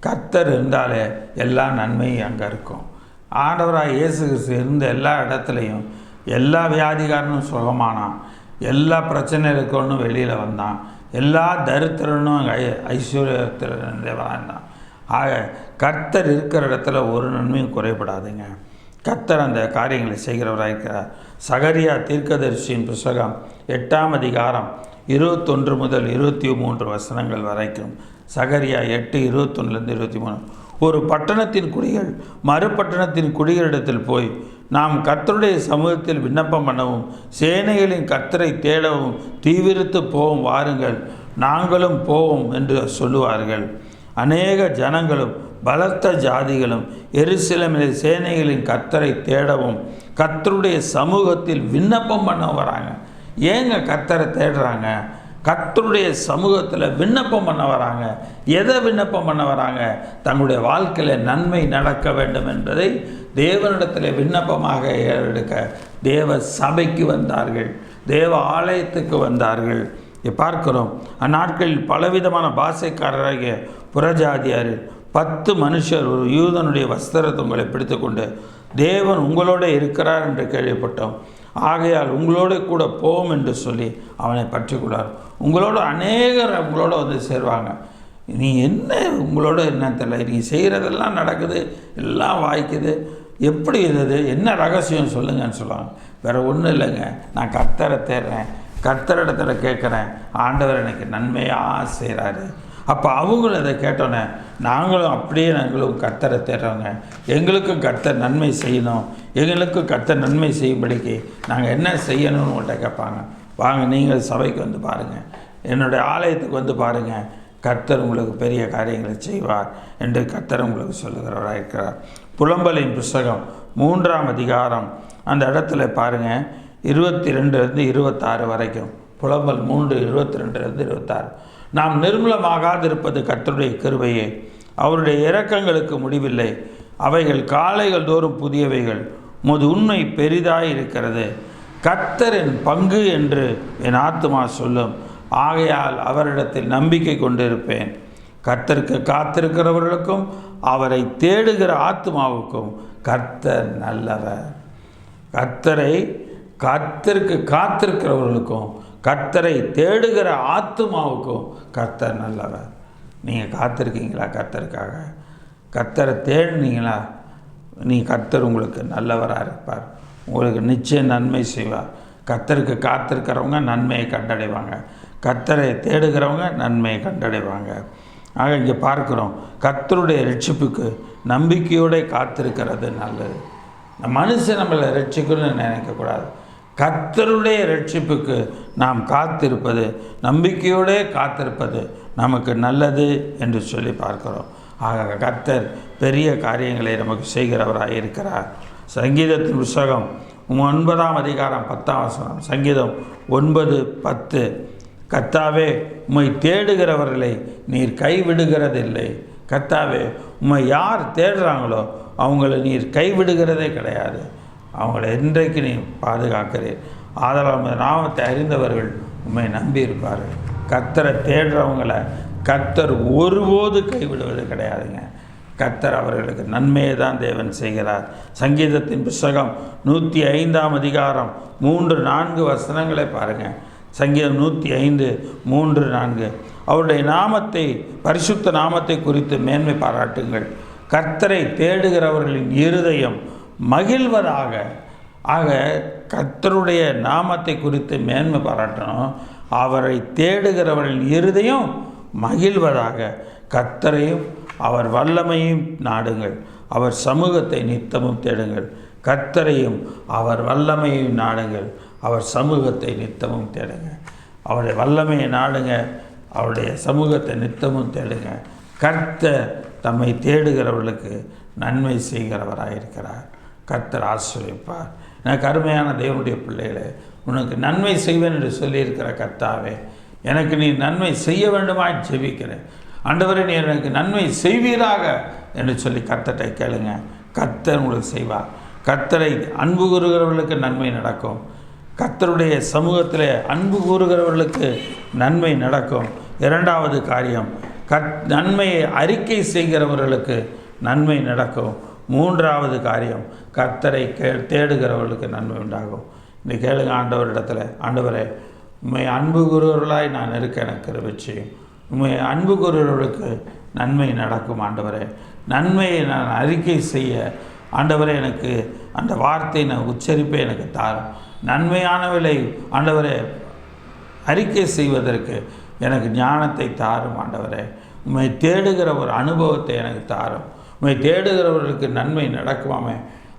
கர்த்தர் இருந்தாலே எல்லா நன்மையும் அங்கே இருக்கும். ஆண்டவராக இயேசு கிறிஸ்து இருந்த எல்லா இடத்துலையும் எல்லா வியாதிகாரனும் சுகமானான், எல்லா பிரச்சனைகளுக்கும் வெளியில் வந்தான், எல்லா தரித்திரனும் அங்கே ஐஸ்வர்யத்தில் இருந்தான். ஆக கர்த்தர் இருக்கிற இடத்துல ஒரு நன்மையும் குறைபடாதுங்க. கர்த்தர் அந்த காரியங்களை செய்கிறவராக இருக்கிறார். சகரியா தீர்க்கதரிசியின் புத்தகம் 8ஆம் அதிகாரம் 21 முதல் 23 வசனங்கள் வரைக்கும். சகரியா 8:21-23. ஒரு பட்டணத்தின் குடிகள் மறுபட்டணத்தின் குடிகளிடத்தில் போய் நாம் கர்த்தருடைய சமூகத்தில் விண்ணப்பம் பண்ணவும் சேனைகளின் கர்த்தரை தேடவும் தீவிரித்து போவோம், வாருங்கள் நாங்களும் போவோம் என்று சொல்லுவார்கள். அநேக ஜனங்களும் பலத்த ஜாதிகளும் எருசலேமிலே சேனைகளின் கர்த்தரை தேடவும் கர்த்தருடைய சமூகத்தில் விண்ணப்பம் பண்ண வராங்க. ஏங்க கர்த்தரை தேடுறாங்க? கர்த்தருடைய சமூகத்தில் விண்ணப்பம் பண்ண வராங்க. எதை விண்ணப்பம் பண்ண வராங்க? தங்களுடைய வாழ்க்கையில் நன்மை நடக்க வேண்டும் என்பதை தேவனிடத்தில் விண்ணப்பமாக ஏறெடுக்க தேவ சபைக்கு வந்தார்கள், தேவ ஆலயத்துக்கு வந்தார்கள். பார்க்கிறோம், அந்நாட்களில் பலவிதமான பாஷைக்காரராகிய புறஜாதியாரில் 10 மனுஷர் ஒரு யூதனுடைய வஸ்திரத்தை உங்களை பிடித்து கொண்டு தேவன் உங்களோட இருக்கிறார் என்று கேள்விப்பட்டோம், ஆகையால் உங்களோட கூட போவோம் என்று சொல்லி அவனை பற்றி கொள்ளார். உங்களோட அநேகர் உங்களோட வந்து சேருவாங்க. நீ என்ன உங்களோட என்ன தெரியல, நீ செய்கிறதெல்லாம் நடக்குது, எல்லாம் வாய்க்குது, எப்படி இது, என்ன ரகசியம் சொல்லுங்கன்னு சொல்லுவாங்க. வேறு ஒன்றும் இல்லைங்க, நான் கர்த்தரை தேடுறேன், கர்த்தரிடத்துல கேட்குறேன், ஆண்டவர் எனக்கு நன்மையாக செய்கிறாரு. அப்போ அவங்களும் அதை கேட்டோன்னே நாங்களும் அப்படியே நாங்களும் கர்த்தரை தேடுறோங்க, எங்களுக்கும் கர்த்தர் நன்மை செய்யணும், எங்களுக்கும் கர்த்தர் நன்மை செய்யும்படிக்கு நாங்கள் என்ன செய்யணும்னு உங்கள்கிட்ட கேட்பாங்க. வாங்க நீங்கள் சபைக்கு வந்து பாருங்கள், என்னுடைய ஆலயத்துக்கு வந்து பாருங்கள், கர்த்தர் உங்களுக்கு பெரிய காரியங்களை செய்வார் என்று கர்த்தர் உங்களுக்கு சொல்லுகிறவராக இருக்கிறார். புலம்பலின் புஸ்தகம் 3ஆம் அதிகாரம் அந்த இடத்துல பாருங்கள், 22-26 வரைக்கும். புலம்பல் 3:22-26. நாம் நிர்மூலமாகாதிருப்பது கர்த்தருடைய கிருபையே, அவருடைய இரக்கங்களுக்கு முடிவில்லை, அவைகள் காலைகள் தோறும் புதியவைகள், உமது உண்மை பெரிதாய் இருக்கிறது. கர்த்தரின் பங்கு என்று என் ஆத்துமா சொல்லும், ஆகையால் அவரிடத்தில் நம்பிக்கை கொண்டிருப்பேன். கர்த்தருக்கு காத்திருக்கிறவர்களுக்கும் அவரை தேடுகிற ஆத்துமாவுக்கும் கர்த்தர் நல்லவர். கர்த்தருக்கு காத்திருக்கிறவர்களுக்கும் கர்த்தரை தேடுகிற ஆத்துமாவுக்கும் கர்த்தர் நல்லவர். நீங்கள் காத்திருக்கீங்களா? கர்த்தருக்காக கர்த்தரை தேடினீங்களா? கர்த்தர் உங்களுக்கு நல்லவராக இருப்பார், உங்களுக்கு நிச்சயம் நன்மை செய்வார். கர்த்தருக்கு காத்திருக்கிறவங்க நன்மையை கண்டடைவாங்க, கர்த்தரை தேடுகிறவங்க நன்மையை கண்டடைவாங்க. ஆக இங்கே பார்க்குறோம், கர்த்தருடைய ரட்சிப்புக்கு நம்பிக்கையோடு காத்திருக்கிறது நல்லது. மனுஷன் நம்மளை ரட்சிக்கணும்னு நினைக்கக்கூடாது. கர்த்தருடைய ரட்சிப்புக்கு நாம் காத்திருப்பது, நம்பிக்கையோடு காத்திருப்பது நமக்கு நல்லது என்று சொல்லி பார்க்கிறோம். ஆக கர்த்தர் பெரிய காரியங்களை நமக்கு செய்கிறவராக இருக்கிறார். சங்கீதத்தின் புத்தகம் 9ஆம் அதிகாரம் 10ஆம் வசனம். சங்கீதம் 9:10. கர்த்தாவே, உம்மை தேடுகிறவர்களை நீர் கைவிடுகிறதில்லை. கர்த்தாவே, உம்மை யார் தேடுறாங்களோ அவங்கள நீர் கைவிடுகிறதே கிடையாது, அவங்கள என்றைக்கு நீ பாதுகாக்கிறீர். ஆதலால் நாமத்தை அறிந்தவர்கள் உம்மை நம்பியிருப்பார்கள். கர்த்தரை தேடுறவங்களை கர்த்தர் ஒருபோது கைவிடுவது கிடையாதுங்க. கர்த்தர் அவர்களுக்கு நன்மையை தான் தேவன் செய்கிறார். சங்கீதத்தின் புத்தகம் 105ஆம் அதிகாரம் 3-4 வசனங்களை பாருங்கள். சங்கீதம் 105:3-4. அவருடைய நாமத்தை, பரிசுத்த நாமத்தை குறித்து மேன்மை பாராட்டுங்கள். கர்த்தரை தேடுகிறவர்களின் இருதயம் மகிழ்வதாக. ஆக கர்த்தருடைய நாமத்தை குறித்து மேன்மை பாராட்டணும். அவரை தேடுகிறவர்களின் இருதயம் மகிழ்வதாக. கர்த்தரையும் அவர் வல்லமையும் நாடுங்கள், அவர் சமூகத்தை நித்தமும் தேடுங்கள். கர்த்தரையும் அவர் வல்லமையும் நாடுங்கள், அவர் சமூகத்தை நித்தமும் தேடுங்க. அவருடைய வல்லமையை நாடுங்க, அவருடைய சமூகத்தை நித்தமும் தேடுங்க. கர்த்தர் தம்மை தேடுகிறவர்களுக்கு நன்மை செய்கிறவராக இருக்கிறார். கர்த்தர் ஆசீர்வதிப்பார். எனக்கு அருமையான தேவனுடைய பிள்ளைகளே, உனக்கு நன்மை செய்வேன் என்று சொல்லியிருக்கிற கர்த்தாவே, எனக்கு நீ நன்மை செய்ய வேண்டுமாய் ஜெபிக்கிறேன். ஆண்டவரே, நீ எனக்கு நன்மை செய்வீராக என்று சொல்லி கர்த்தரை கேளுங்க. கர்த்தர் உங்களுக்கு செய்வார். கர்த்தரை அன்பு கூறுகிறவர்களுக்கு நன்மை நடக்கும். கர்த்தருடைய சமூகத்தில் அன்பு கூறுகிறவர்களுக்கு நன்மை நடக்கும். இரண்டாவது காரியம், நன்மையை அறிக்கை செய்கிறவர்களுக்கு நன்மை நடக்கும். மூன்றாவது காரியம், கர்த்தரை தேடுகிறவர்களுக்கு நன்மை உண்டாகும். இந்த கேளுங்க ஆண்டவரிடத்தில், ஆண்டவரே, உண்மை அன்பு கூறுவர்களாய் நான் இருக்க எனக்கு கிருபை செய்யும். உண்மை அன்பு கூறுவர்களுக்கு நன்மை நடக்கும். ஆண்டவரே, நன்மையை நான் அறிக்கை செய்ய ஆண்டவரே எனக்கு அந்த வார்த்தை நான் உச்சரிப்பை எனக்கு தாரும். நன்மையானவளை ஆண்டவரே அறிக்கை செய்வதற்கு எனக்கு ஞானத்தை தாரும். ஆண்டவரே, உண்மை தேடுகிற ஒரு அனுபவத்தை எனக்கு தாரும். உண்மை தேடுகிறவர்களுக்கு நன்மை நடக்குமாமே.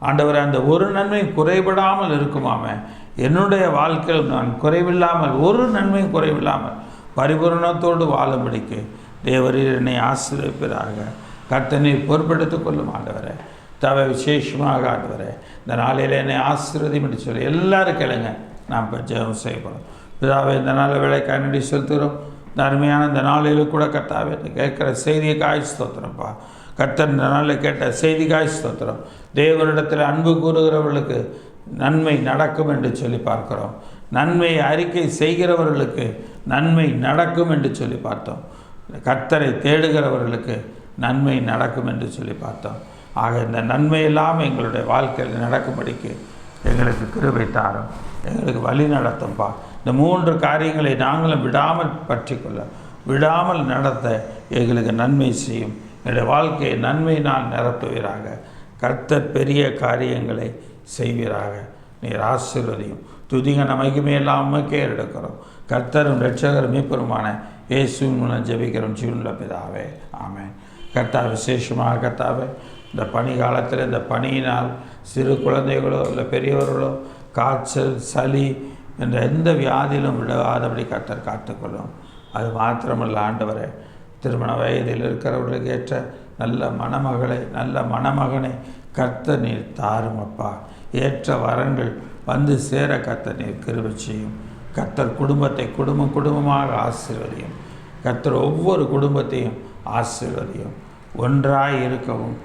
ஆண்டவரே, அந்த ஒரு நன்மை குறைபடாமல் இருக்குமாமே. என்னுடைய வாழ்க்கையில் நான் குறைவில்லாமல், ஒரு நன்மையும் குறைவில்லாமல் பரிபூரணத்தோடு வாழும்படிக்கு தேவரீர் என்னை ஆசீர்வதிப்பீராக. கர்த்தனை பொறுப்பெடுத்துக் கொள்ளும் ஆண்டவரே. விசேஷமாக ஆண்டவரே, இந்த நாளில் என்னை ஆசீர்வதியும் என்று சொல்லி எல்லாரும் கேளுங்க. நாம் இப்போ ஜெபம் செய்யப்படும். பிதாவே, இந்த நாளில் வேலைக்காக நன்றி செலுத்துகிறோம். இந்த அருமையான இந்த நாளில் கூட கர்த்தாவே கேட்குற செய்தியை காய் ஸ்தோத்திரம்ப்பா. கர்த்தர் இந்த நாளில் கேட்ட செய்தி காய் ஸ்தோத்திரம். தேவனிடத்தில் அன்பு கூறுகிறவர்களுக்கு நன்மை நடக்கும் என்று சொல்லி பார்க்கிறோம். நன்மையை அறிக்கை செய்கிறவர்களுக்கு நன்மை நடக்கும் என்று சொல்லி பார்த்தோம். கர்த்தரை தேடுகிறவர்களுக்கு நன்மை நடக்கும் என்று சொல்லி பார்த்தோம். ஆக இந்த நன்மை இல்லாமல் எங்களுடைய வாழ்க்கையில் நடக்கும்படிக்கு எங்களுக்கு கிருபை தாரும், எங்களுக்கு வழி நடத்தும்பா. இந்த 3 காரியங்களை நாங்களும் விடாமல் பற்றி கொள்ள, விடாமல் நடத்த எங்களுக்கு நன்மை செய்யும். என்னுடைய வாழ்க்கையை நன்மையினால் நிரப்புவீராக. கர்த்தர் பெரிய காரியங்களை செய்வீராக. நீர் ஆசீர்வதியும். துதிகன மகிமையெல்லாம் உமக்கே எடுக்கிறோம். கர்த்தரும் இரட்சகரும் மீட்பருமான இயேசுவின் மூலம் ஜெபிக்கிறோம் ஜீவனுள்ள பிதாவே, ஆமென். கர்த்தர் விசேஷமாக கர்த்தாவே, இந்த பனி காலத்தில் இந்த பனியினால் சிறு குழந்தைகளோ இல்லை பெரியவர்களோ காய்ச்சல், சளி என்ற எந்த வியாதியிலும் விடாதபடி கர்த்தர் காத்துக்கொள்ளும். அது மாத்திரமல்ல ஆண்டவரே, திருமண வயதில் இருக்கிறவர்களுக்கு ஏற்ற நல்ல மணமகளை, நல்ல மணமகனை கர்த்தர் நீர் தாரும் அப்பா. ஏற்ற வரங்கள் வந்து சேர கர்த்தர் நீர் கிருபை செய்யும். கர்த்தர் குடும்பத்தை குடும்பமாக ஆசீர்வதியும். கர்த்தர் ஒவ்வொரு குடும்பத்தையும் ஆசீர்வதியும். ஒன்றாய் இருக்கவும்,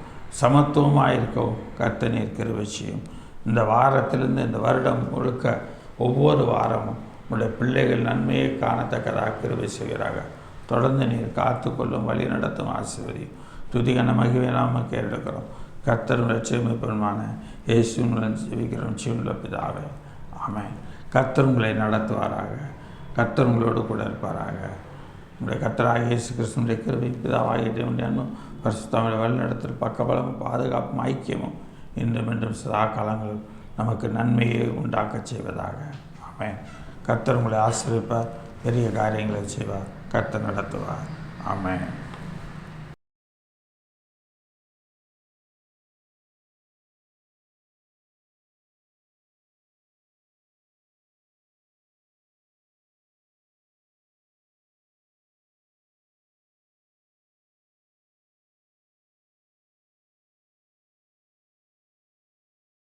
சமத்துவமாக இருக்கவும் கர்த்தர் நீர் கிருபை செய்யும். இந்த வாரத்திலிருந்து இந்த வருடம் முழுக்க ஒவ்வொரு வாரமும் உங்களுடைய பிள்ளைகள் நன்மையை காணத்தக்கதாக கிருபை செய்வீராக. தொடர்ந்து நீர் காத்துக்கொள்ளும், வழி நடத்தும், ஆசீர்வதியும். துதிகன மகிமை நாம கேட்டெடுக்கிறோம். கர்த்தரும் இரட்சகருமான இயேசுவின் மூலம் ஜெபிக்கிறோம் ஜீவனுள்ள பிதாவே, ஆமென். கர்த்தர் உங்களை நடத்துவாராக. கர்த்தர் உங்களோடு கூட இருப்பாராக. உங்களுடைய கர்த்தராகிய இயேசு கிறிஸ்துவினுடைய கிருபை, பிதாவாகிய தேவனுடைய அன்பும் பரிசுத்தமுடைய வழிநடத்தல், பக்கபலமும் பாதுகாப்பும் ஐக்கியமும் இன்றும் என்றும் சதா காலங்களும் நமக்கு நன்மையை உண்டாக்கச் செய்வதாக, ஆமென். கர்த்தர் உங்களை ஆசீர்வதிப்பார், பெரிய காரியங்களை செய்வார், கர்த்தர் நடத்துவார், ஆமென்.